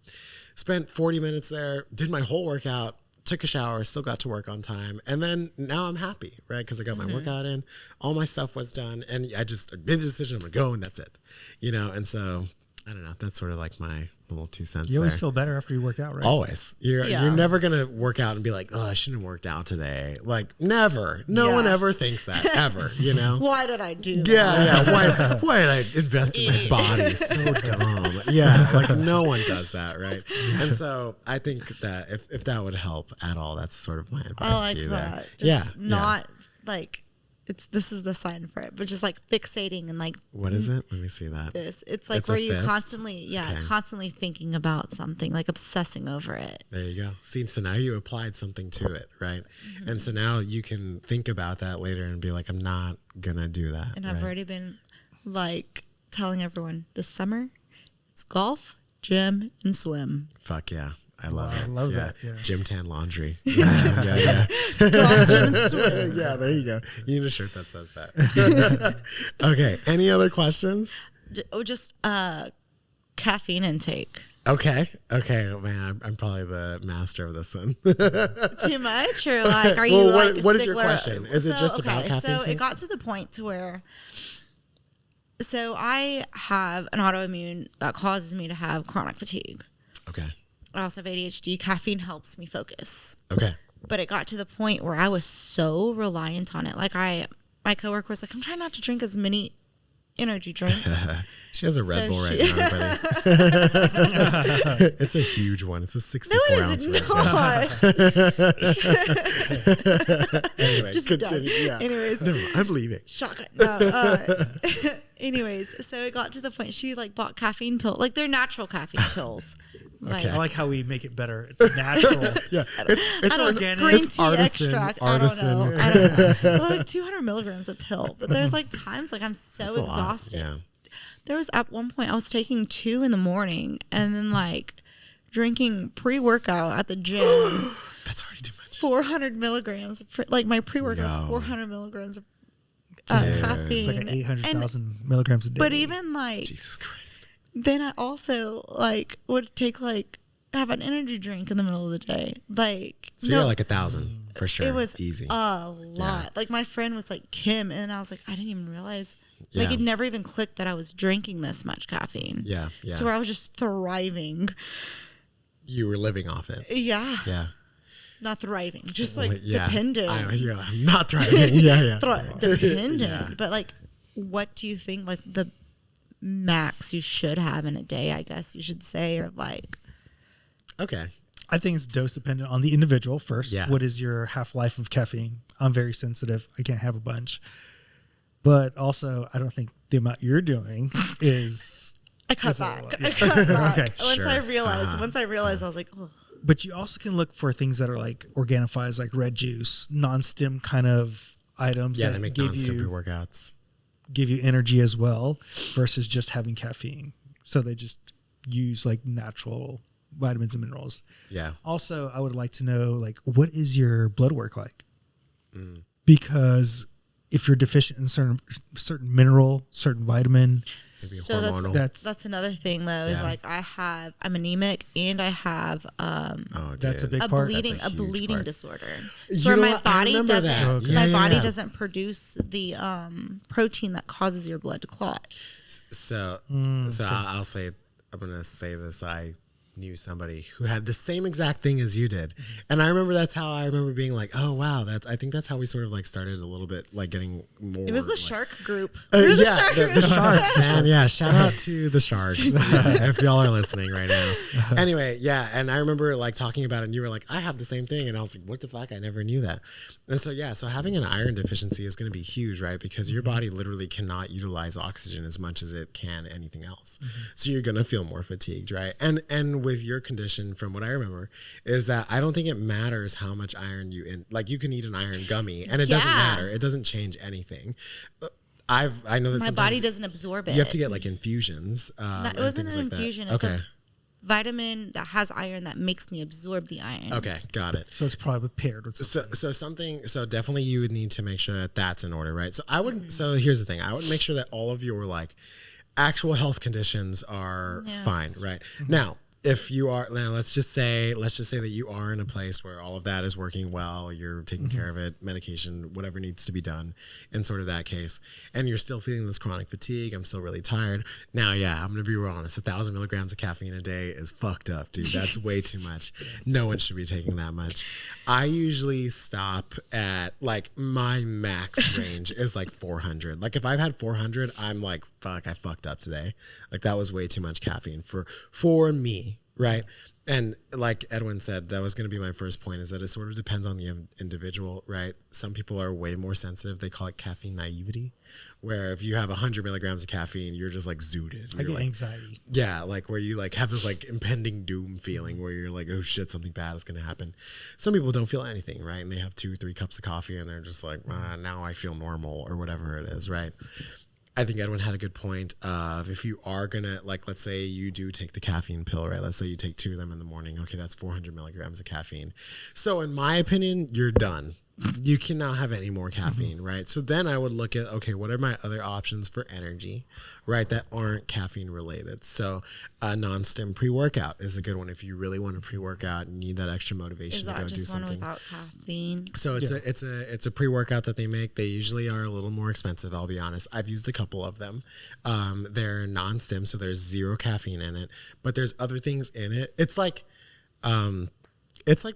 Spent 40 minutes there, did my whole workout. Took a shower, still got to work on time. And then now I'm happy, right? Because I got my workout in, all my stuff was done. And I just made the decision, I'm going to go and that's it. And so, I don't know. That's sort of like my little 2 cents. You always feel better after you work out, right? Always. You're never going to work out and be like, oh, I shouldn't have worked out today. Like, never. No one ever thinks that, ever, Why did I do that? Yeah. Why did I invest in my body? So dumb. Yeah, like no one does that, right? And so I think that if that would help at all, that's sort of my advice to you there. Not like... this is the sign for it, but just like fixating and like what is it? Let me see that. It's like where you constantly thinking about something, like obsessing over it. There you go. See, so now you applied something to it, right? And so now you can think about that later and be like, I'm not gonna do that. And I've already been like telling everyone this summer, it's golf, gym, and swim. Fuck yeah. I love it. I love that. Yeah. Gym tan laundry. Golf, gym, and swim. Yeah, there you go. You need a shirt that says that. Okay. Any other questions? Just caffeine intake. Okay. Man, I'm probably the master of this one. Too much, or like, are you like? What is your question? Is it just about caffeine? So it got to the point to where. So I have an autoimmune that causes me to have chronic fatigue. Okay. I also have ADHD. Caffeine helps me focus. Okay. But it got to the point where I was so reliant on it. Like my coworker was like, I'm trying not to drink as many energy drinks. She has a Red Bull right now, buddy. It's a huge one. It's a 64 ounce. No, it is not. Anyway, Just continue. done. Yeah. Anyways. No, I'm leaving. Shotgun. No, anyways, so it got to the point she like bought caffeine pills. Like they're natural caffeine pills. Okay. I like how we make it better. It's natural. Yeah, it's organic. Green it's tea artisan. extract. Artisan. I don't know. They're like 200 milligrams a pill. But there's like times like I'm so exhausted. Yeah. There was at one point I was taking 2 in the morning and then like drinking pre-workout at the gym. That's already too much. 400 milligrams. Like my pre-workout is 400 milligrams of caffeine. It's like 800,000 milligrams a day. But even like Jesus Christ. Then I also like would take like have an energy drink in the middle of the day. Like so you're like 1,000 for sure. It was easy. A lot. Yeah. Like my friend was like Kim, and I was like, I didn't even realize. Like it never even clicked that I was drinking this much caffeine. Yeah. To where I was just thriving. You were living off it. Yeah. Yeah. Not thriving, just like dependent. I'm not thriving. Yeah. Dependent. Yeah. But like, what do you think? Like the max you should have in a day, I guess you should say, or like. Okay. I think it's dose dependent on the individual first. Yeah. What is your half-life of caffeine? I'm very sensitive. I can't have a bunch. But also, I don't think the amount you're doing is... I cut back. I cut back. Okay. Once I realized, I was like, ugh. But you also can look for things that are like Organifi's, like red juice, non-stim kind of items Yeah, that they make give non-stim you pre-workouts. give you energy as well versus just having caffeine. So they just use like natural vitamins and minerals. Yeah. Also, I would like to know, like, what is your blood work like? Because if you're deficient in certain mineral, certain vitamin, So that's another thing though, is like I'm anemic and I have that's a big a part. bleeding disorder. You Where know my what? I body remember doesn't that. Okay. my Yeah, body yeah. doesn't produce the protein that causes your blood to clot. So I'll say, I'm going to say this. I knew somebody who had the same exact thing as you did. And I remember that's how I remember being like, oh, wow. I think that's how we sort of like started a little bit like getting more. It was the like, shark group. The sharks, man. Yeah. Shout out to the sharks if y'all are listening right now. Anyway, yeah. And I remember like talking about it and you were like, I have the same thing. And I was like, what the fuck? I never knew that. And so, yeah. So having an iron deficiency is going to be huge, right? Because your body literally cannot utilize oxygen as much as it can anything else. So you're going to feel more fatigued, right? And with your condition, from what I remember, is that I don't think it matters how much iron like you can eat an iron gummy and it doesn't matter. It doesn't change anything. I know that my body doesn't absorb it. You have to get like infusions. It wasn't an infusion. It's okay. a vitamin that has iron that makes me absorb the iron. Okay, got it. So it's probably paired with something. So definitely you would need to make sure that that's in order, right? So I would. So here's the thing. I would make sure that all of your like actual health conditions are fine, right? Now, if you are, let's just say that you are in a place where all of that is working well, you're taking care of it, medication, whatever needs to be done in sort of that case, and you're still feeling this chronic fatigue, I'm still really tired. Now, yeah, I'm going to be real honest. 1,000 milligrams of caffeine a day is fucked up, dude. That's way too much. No one should be taking that much. I usually stop at like my max range is like 400. Like if I've had 400, I'm like, fuck, I fucked up today. Like that was way too much caffeine for me. Right. And like Edwin said, that was going to be my first point, is that it sort of depends on the individual, right? Some people are way more sensitive. They call it caffeine naivety, where if you have 100 milligrams of caffeine, you're just like zooted. I get like, anxiety. Yeah. Like where you like have this like impending doom feeling where you're like, oh shit, something bad is going to happen. Some people don't feel anything, right? And they have 2-3 cups of coffee and they're just like, now I feel normal or whatever it is, right? I think Edwin had a good point of, if you are going to, like, let's say you do take the caffeine pill, right? Let's say you take 2 of them in the morning. Okay, that's 400 milligrams of caffeine. So in my opinion, you're done. You cannot have any more caffeine, right? So then I would look at, okay, what are my other options for energy, right, that aren't caffeine related? So a non-stim pre-workout is a good one if you really want to pre-workout and need that extra motivation to go do something. Is that just one without caffeine? So it's a pre-workout that they make. They usually are a little more expensive, I'll be honest. I've used a couple of them. They're non-stim, so there's 0 caffeine in it, but there's other things in it. It's like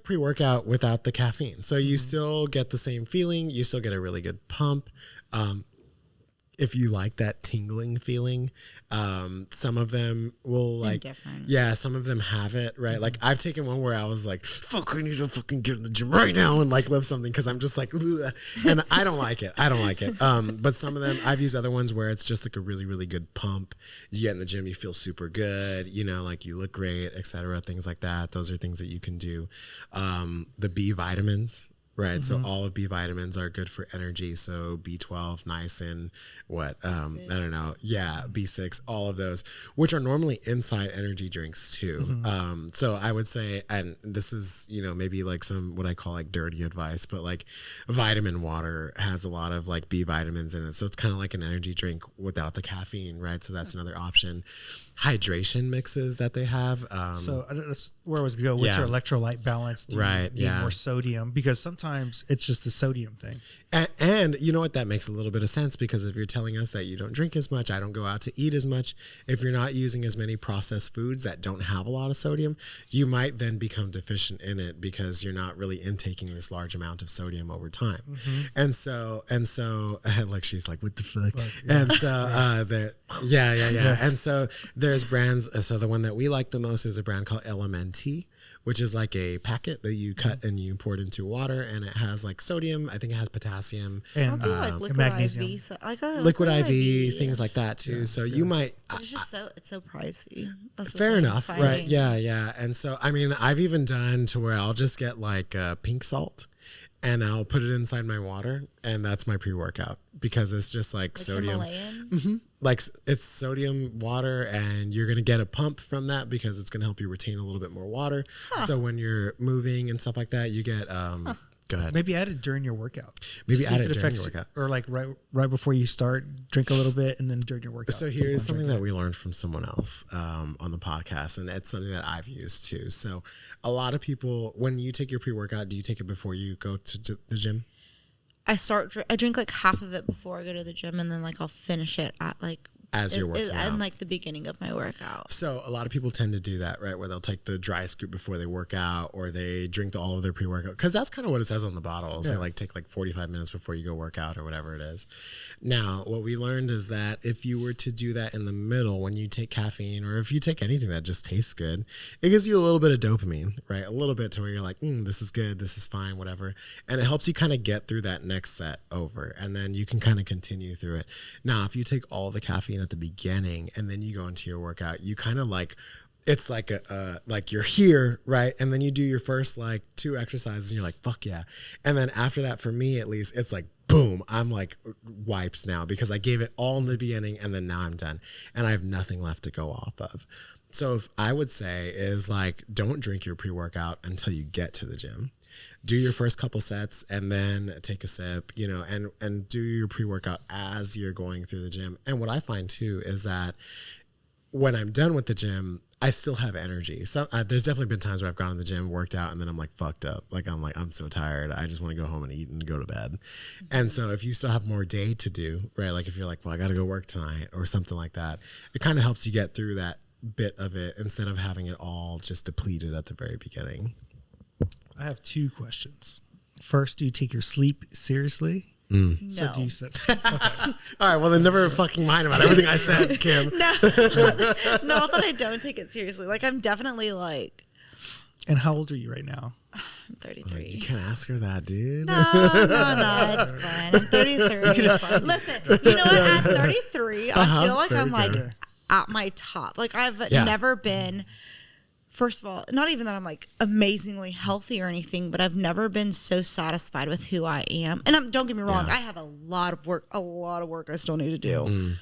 pre-workout without the caffeine. So you still get the same feeling. You still get a really good pump. If you like that tingling feeling, some of them will like, some of them have it, right? Like I've taken one where I was like, fuck, I need to fucking get in the gym right now and like lift something, because I'm just like, ugh. And I don't like it. But some of them, I've used other ones where it's just like a really, really good pump. You get in the gym, you feel super good, you know, like you look great, etc. Things like that. Those are things that you can do. The B vitamins. Right. So all of B vitamins are good for energy. So B12, niacin, B6. I don't know. Yeah. B6, all of those, which are normally inside energy drinks too. So I would say, and this is, you know, maybe like some, what I call like dirty advice, but like vitamin water has a lot of like B vitamins in it. So it's kind of like an energy drink without the caffeine. Right. So that's another option. Hydration mixes that they have. So that's where I was going to go. What's your electrolyte balance? Do you need more sodium? Because sometimes times it's just a sodium thing. And you know what? That makes a little bit of sense, because if you're telling us that you don't drink as much, I don't go out to eat as much, if you're not using as many processed foods that don't have a lot of sodium, you might then become deficient in it because you're not really intaking this large amount of sodium over time. And so like she's like, what the fuck? And so and so there's brands. So the one that we like the most is a brand called LMNT, which is like a packet that you cut and you pour it into water, and it has like sodium. I think it has potassium and I'll do like liquid magnesium. IV, so like liquid IV, things like that too. Yeah, so you might. It's just it's so pricey. That's fair enough, right? Yeah. And so I mean, I've even done to where I'll just get like pink salt, and I'll put it inside my water, and that's my pre-workout, because it's just like sodium. Like it's sodium water, and you're going to get a pump from that because it's going to help you retain a little bit more water. So when you're moving and stuff like that, you get go ahead. Maybe add it during your workout. Maybe add it during your workout. Or like right before you start, drink a little bit, and then during your workout. So here's something that we learned from someone else on the podcast, and it's something that I've used too. So a lot of people, when you take your pre-workout, do you take it before you go to the gym? I drink like half of it before I go to the gym, and then like I'll finish it at like as you're working out. And like the beginning of my workout. So a lot of people tend to do that, right? Where they'll take the dry scoop before they work out, or they drink all of their pre-workout, because that's kind of what it says on the bottle. It'll say like take like 45 minutes before you go work out or whatever it is. Now, what we learned is that if you were to do that in the middle when you take caffeine, or if you take anything that just tastes good, it gives you a little bit of dopamine, right? A little bit to where you're like, this is good, this is fine, whatever. And it helps you kind of get through that next set over, and then you can kind of continue through it. Now, if you take all the caffeine at the beginning and then you go into your workout, you kind of like, it's like like you're here, right? And then you do your first like 2 exercises and you're like, fuck yeah. And then after that, for me at least, it's like, boom, I'm like wiped now, because I gave it all in the beginning and then now I'm done and I have nothing left to go off of. So if I would say is like, don't drink your pre-workout until you get to the gym. Do your first couple sets and then take a sip, and do your pre-workout as you're going through the gym. And what I find too is that when I'm done with the gym, I still have energy. So there's definitely been times where I've gone to the gym, worked out, and then I'm like fucked up. I'm so tired. I just want to go home and eat and go to bed. And so if you still have more day to do, right? Like if you're like, well, I got to go work tonight or something like that, it kind of helps you get through that bit of it instead of having it all just depleted at the very beginning. I have 2 questions. First, do you take your sleep seriously? No. So do you okay. All right, well then never fucking mind about everything I said, Kim. No, not that I don't take it seriously. Like I'm definitely like. And how old are you right now? I'm 33. Oh, you can't ask her that, dude. No, it's fine. I'm 33. Listen, you know what? At 33, I feel like I'm like at my top. Like I've never been. First of all, not even that I'm like amazingly healthy or anything, but I've never been so satisfied with who I am. And don't get me wrong, I have a lot of work I still need to do.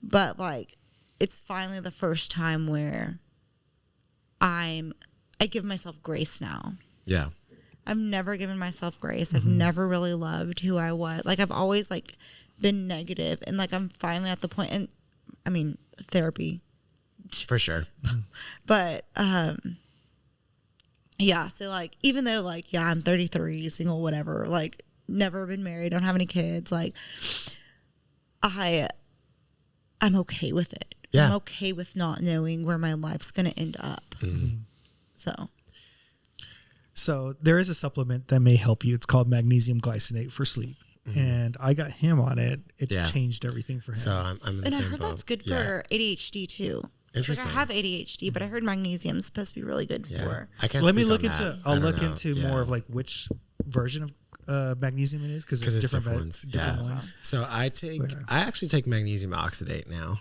But like, it's finally the first time where I give myself grace now. Yeah. I've never given myself grace. I've never really loved who I was. Like I've always like been negative, and like I'm finally at the point, and I mean, therapy. For sure. But yeah, so like even though like I'm 33, single, whatever, like never been married, don't have any kids, like I'm okay with it. I'm okay with not knowing where my life's gonna end up. So there is a supplement that may help you. It's called magnesium glycinate for sleep. And I got him on it. It's changed everything for him. So I'm in the and same I heard boat. that's good for ADHD too. Interesting. Like I have ADHD, but I heard magnesium is supposed to be really good for. I can't Let me speak look on into. that. I'll look into more of like which version of magnesium it is, because there's different ones. Different ones. So I actually take magnesium oxidate now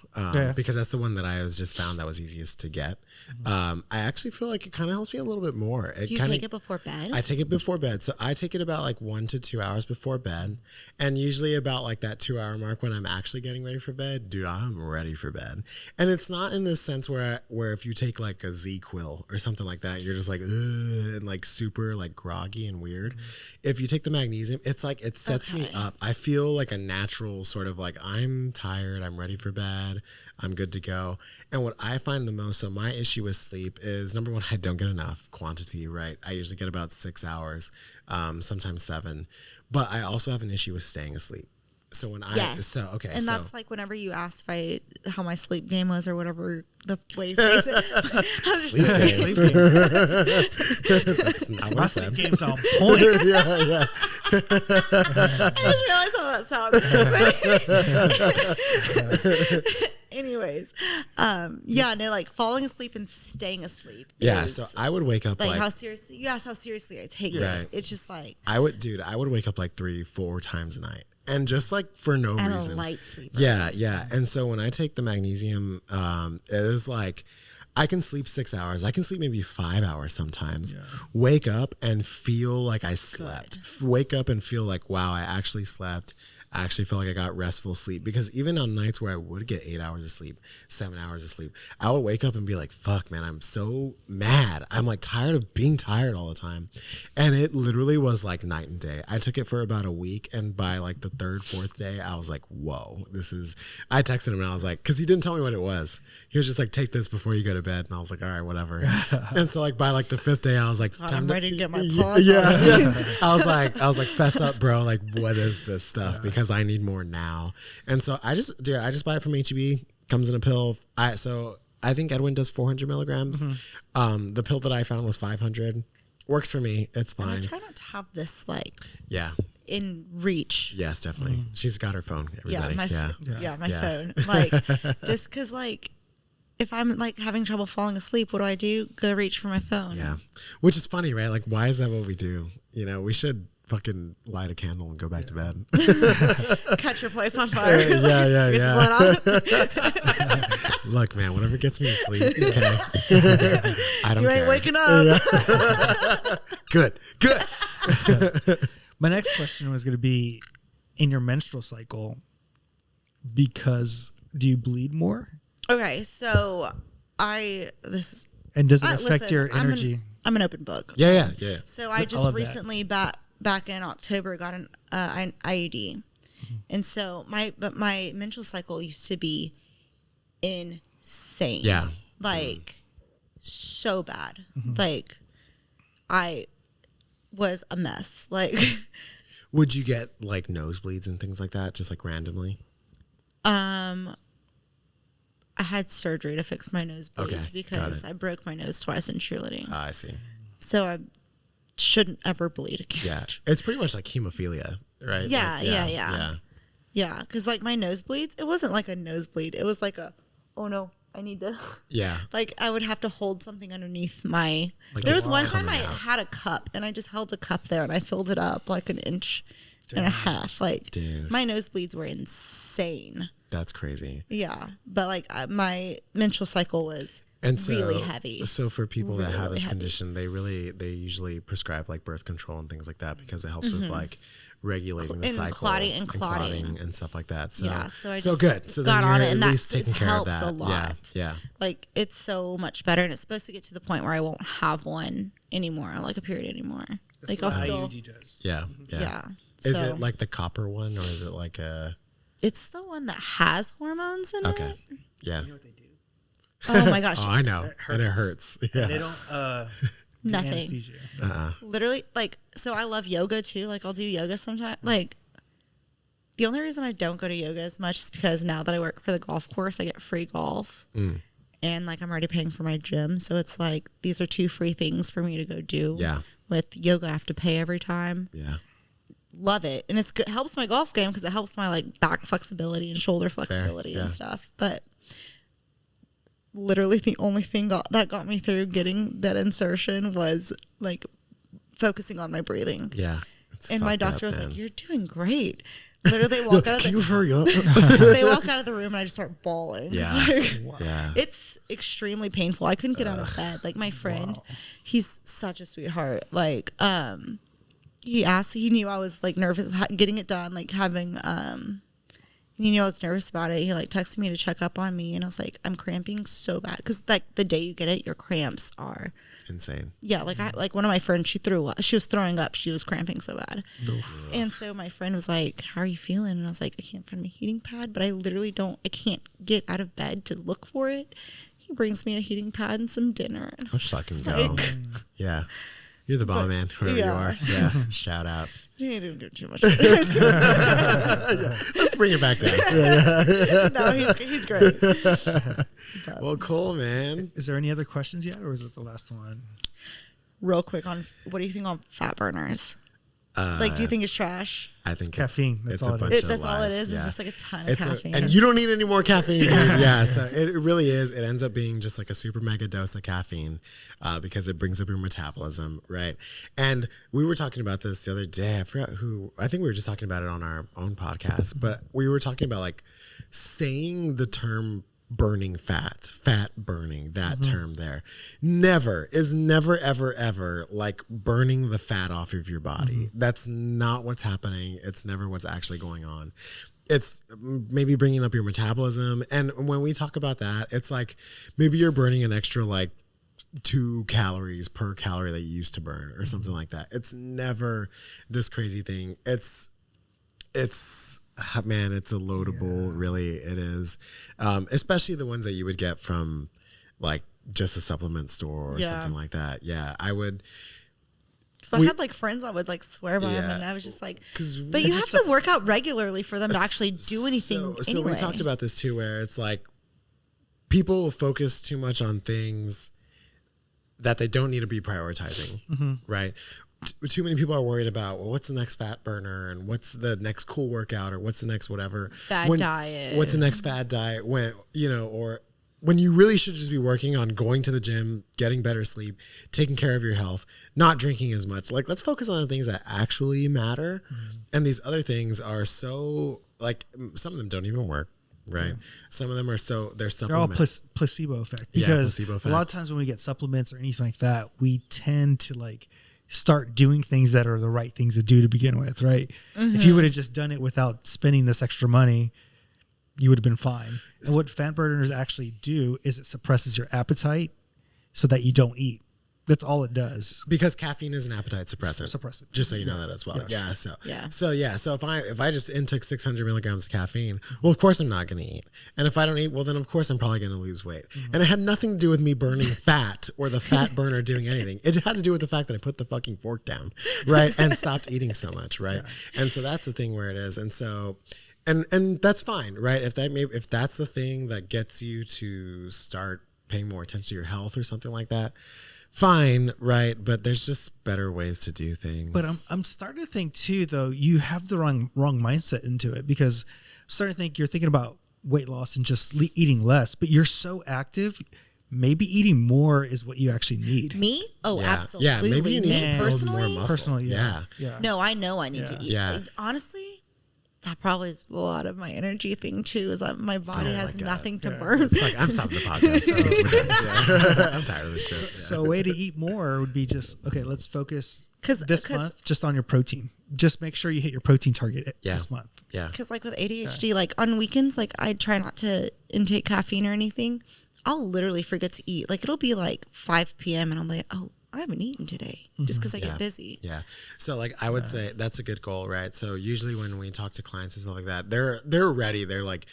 because that's the one that I was just found that was easiest to get. I actually feel like it kind of helps me a little bit more. Do you take it before bed? I take it before bed. So I take it about like 1 to 2 hours before bed, and usually about like that 2 hour mark when I'm actually getting ready for bed, dude, I'm ready for bed. And it's not in this sense where if you take like a Z-Quil or something like that, you're just like ugh, and like super like groggy and weird. If you take the magnesium, it's like it sets me up. I feel like a natural sort of like I'm tired, I'm ready for bed, I'm good to go. And what I find the most, so my issue with sleep is, number one, I don't get enough quantity, right? I usually get about 6 hours, sometimes 7. But I also have an issue with staying asleep. So when and that's like whenever you asked how my sleep game was or whatever the way you phrase it. I was just sleep game. That's not what My I sleep said. game's on point. Yeah. I just realized how that sounds. Anyways, like falling asleep and staying asleep. Yeah, so I would wake up like how seriously you asked how seriously I take it. It's just like I would wake up like 3-4 times a night. And just like for no reason. I'm a light sleeper. Yeah. And so when I take the magnesium, it is like I can sleep 6 hours. I can sleep maybe 5 hours sometimes. Yeah. Wake up and feel like I slept. Wake up and feel like, wow, I actually slept. I actually feel like I got restful sleep, because even on nights where I would get 8 hours of sleep, 7 hours of sleep, I would wake up and be like, fuck, man, I'm so mad. I'm like tired of being tired all the time. And it literally was like night and day. I took it for about a week. And by like the 3rd, 4th day, I was like, whoa, I texted him and I was like, cause he didn't tell me what it was. He was just like, take this before you go to bed. And I was like, all right, whatever. And so like by like the 5th day, I was like, I'm ready to get my paws I was like, fess up, bro. Like, what is this stuff? Because I need more now. And so I just buy it from HEB. Comes in a pill. I think Edwin does 400 milligrams. Mm-hmm. The pill that I found was 500. Works for me. It's fine. And I try not to have this yeah in reach. Yes, definitely. She's got her phone. Everybody. My phone. Like just because like if I'm like having trouble falling asleep, what do? Go reach for my phone. Yeah, which is funny, right? Like, why is that what we do? You know, we should fucking light a candle and go back to bed. Catch your place on fire. Yeah. Look, man, whatever gets me to sleep. Okay. I don't care. You ain't waking up. Good. My next question was going to be, in your menstrual cycle, because do you bleed more? Okay, so and does it affect your energy? I'm an open book. Yeah. So I just recently back in October got an IUD, and so my menstrual cycle used to be insane. Yeah, like so bad. Like I was a mess. Like, would you get like nosebleeds and things like that, just like randomly? I had surgery to fix my nosebleeds because I broke my nose twice in cheerleading. I see. So I shouldn't ever bleed again. Yeah, it's pretty much like hemophilia, right? Yeah. Because like my nosebleeds, it wasn't like a nosebleed. It was like oh no, I need to. Yeah. Like I would have to hold something underneath my. Like there was one time I had a cup and I just held a cup there and I filled it up like an inch and a half. Like my nosebleeds were insane. That's crazy. Yeah, but like my menstrual cycle was really heavy. So for people that have this condition, they usually prescribe like birth control and things like that because it helps with like regulating the cycle clotting and stuff like that. So yeah, so I just good. So got on it, and that's taking care of that a lot. Yeah. Like it's so much better, and it's supposed to get to the point where I won't have one anymore, like a period anymore. That's like I'll still. IUD does. Yeah. Is it like the copper one, or is it like a? It's the one that has hormones in it. Okay. Yeah. You know what they do? Oh my gosh. Oh, I know. And it hurts. Yeah. And they don't nothing. anesthesia. Literally, like, so I love yoga too. Like I'll do yoga sometimes. Like the only reason I don't go to yoga as much is because now that I work for the golf course, I get free golf. And like I'm already paying for my gym. So it's like these are 2 free things for me to go do. Yeah. With yoga, I have to pay every time. Yeah. Love it. And it's good, helps my golf game because it helps my like back flexibility and shoulder flexibility and stuff. But literally the only thing that got me through getting that insertion was like focusing on my breathing. Yeah. And my doctor was like, "You're doing great." Literally, they walk out of Can you hurry up? they walk out of the room and I just start bawling. Yeah. Yeah. It's extremely painful. I couldn't get out of bed. Like my friend, he's such a sweetheart. Like, he knew I was like nervous getting it done, like having, you know, I was nervous about it. He like texted me to check up on me, and I was like, I'm cramping so bad because like the day you get it, your cramps are insane. Yeah, like one of my friends, she was throwing up. She was cramping so bad, and so my friend was like, "How are you feeling?" And I was like, "I can't find my heating pad, but I can't get out of bed to look for it." He brings me a heating pad and some dinner. And Let's fucking go. Yeah. You're the bomb, man, whoever you are. Yeah. Shout out. You didn't do too much. Let's bring it back down. No, he's great. Well, cool, man. Is there any other questions yet, or is it the last one? Real quick what do you think on fat burners? Like, do you think it's trash? I think it's caffeine. That's all it is. That's all it is. Yeah. It's just like a ton of caffeine. And you don't need any more caffeine. Yeah, so it really is. It ends up being just like a super mega dose of caffeine because it brings up your metabolism, right? And we were talking about this the other day. I forgot who. I think we were just talking about it on our own podcast. But we were talking about like saying the term burning fat burning, that term there never, ever like burning the fat off of your body. That's not what's happening. It's never what's actually going on. It's maybe bringing up your metabolism. And when we talk about that, it's like maybe you're burning an extra like 2 calories per calorie that you used to burn or something like that. It's never this crazy thing. It's man, it's a loadable, really, it is. Especially the ones that you would get from like just a supplement store or something like that. Yeah, I would. So I had like friends that would like swear by them, and I was just like, but you have to work out regularly for them to actually do anything. So we talked about this too, where it's like people focus too much on things that they don't need to be prioritizing, right? Too many people are worried about, well, what's the next fat burner and what's the next cool workout or what's the next whatever diet. What's the next fad diet when, you know, or when you really should just be working on going to the gym, getting better sleep, taking care of your health, not drinking as much. Like, let's focus on the things that actually matter. And these other things are so, like, some of them don't even work. Right. Some of them are they're supplements. They're all placebo effect. Because a lot of times when we get supplements or anything like that, we tend to like start doing things that are the right things to do to begin with, right? If you would have just done it without spending this extra money, you would have been fine. And what fat burners actually do is it suppresses your appetite so that you don't eat. That's all it does. Because caffeine is an appetite suppressant. Just so you know that as well. Yes. So if I just intook 600 milligrams of caffeine, well, of course I'm not going to eat. And if I don't eat, well, then of course I'm probably going to lose weight. And it had nothing to do with me burning fat or the fat burner doing anything. It had to do with the fact that I put the fucking fork down, right? And stopped eating so much, right? And so that's the thing where it is. And so, and that's fine, right? If that's the thing that gets you to start paying more attention to your health or something like that, fine, right? But there's just better ways to do things. But I'm starting to think too, though, you have the wrong mindset into it, because I'm starting to think you're thinking about weight loss and just eating less, but you're so active. Maybe eating more is what you actually need. Me? Oh, absolutely. Yeah, maybe you need to build more muscle. Personally, yeah. No, I know I need to eat. Yeah. Honestly, that probably is a lot of my energy thing too, is that my body has nothing to burn. It's like, I'm stopping the podcast. So we're done. I'm tired of this shit. So a way to eat more would be just, okay, let's focus this month just on your protein. Just make sure you hit your protein target this month. Yeah. Because like with ADHD, like on weekends, like I try not to intake caffeine or anything. I'll literally forget to eat. Like it'll be like 5 p.m. and I'm like, oh, I haven't eaten today, just because I get busy. Yeah. So like I would say that's a good goal, right? So usually when we talk to clients and stuff like that, they're ready. They're like,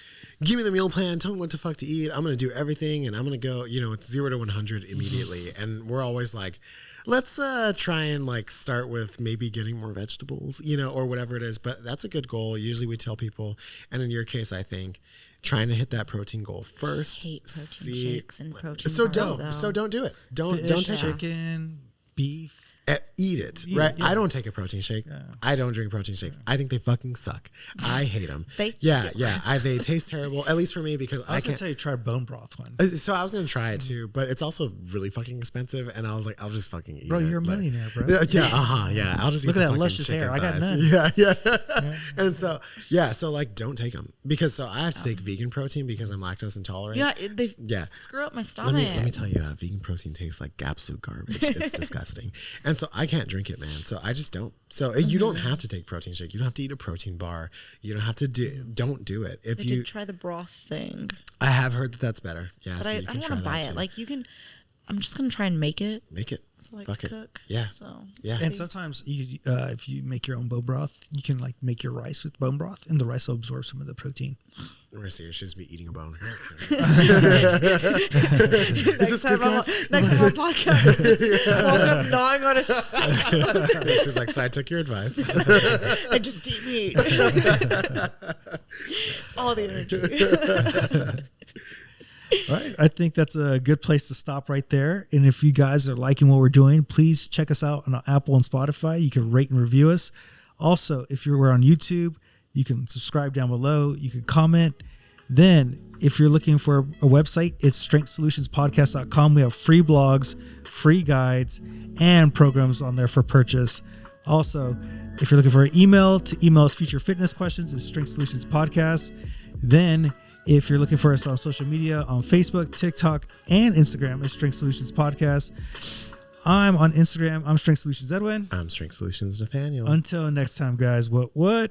give me the meal plan, tell me what the fuck to eat. I'm gonna do everything and I'm gonna go, it's 0 to 100 immediately. And we're always like, let's try and like start with maybe getting more vegetables, or whatever it is. But that's a good goal. Usually we tell people, and in your case, I think, trying to hit that protein goal first. I hate protein shakes and protein So bars, don't do it. Don't take chicken, beef. Eat it, right? I don't take a protein shake. I don't drink protein shakes. I think they fucking suck. I hate them. They taste terrible. At least for me, because I can tell you try bone broth one. So I was gonna try it too, but it's also really fucking expensive. And I was like, I'll just fucking eat it. Bro, you're a millionaire, bro. Yeah. I'll just look eat at that luscious hair. I got none. Yeah. And so like don't take them, because I have to take vegan protein because I'm lactose intolerant. Yeah, they screw up my stomach. Let me tell you, vegan protein tastes like absolute garbage. It's disgusting. And so I can't drink it, man. So I just don't. So you don't have to take protein shake. You don't have to eat a protein bar. You don't have to don't do it. If you did try the broth thing, I have heard that that's better. Yeah, but so I you can don't try want to buy that it. too. Like you can. I'm just gonna try and make it. Make it. So like Fuck cook. It. Yeah. So yeah. And sometimes you, if you make your own bone broth, you can like make your rice with bone broth, and the rice will absorb some of the protein. We're serious. She's be eating a bone. next time on podcast, woke up gnawing on a steak. She's like, so I took your advice. I just eat meat. It's all the energy. All right. I think that's a good place to stop right there. And if you guys are liking what we're doing, please check us out on Apple and Spotify. You can rate and review us. Also, if we're on YouTube, you can subscribe down below. You can comment. Then, if you're looking for a website, it's strengthsolutionspodcast.com. We have free blogs, free guides, and programs on there for purchase. Also, if you're looking for an email, to email us future fitness questions, it's Strength Solutions Podcast. Then, if you're looking for us on social media, on Facebook, TikTok, and Instagram, it's Strength Solutions Podcast. I'm on Instagram. I'm Strength Solutions Edwin. I'm Strength Solutions Nathaniel. Until next time, guys. What?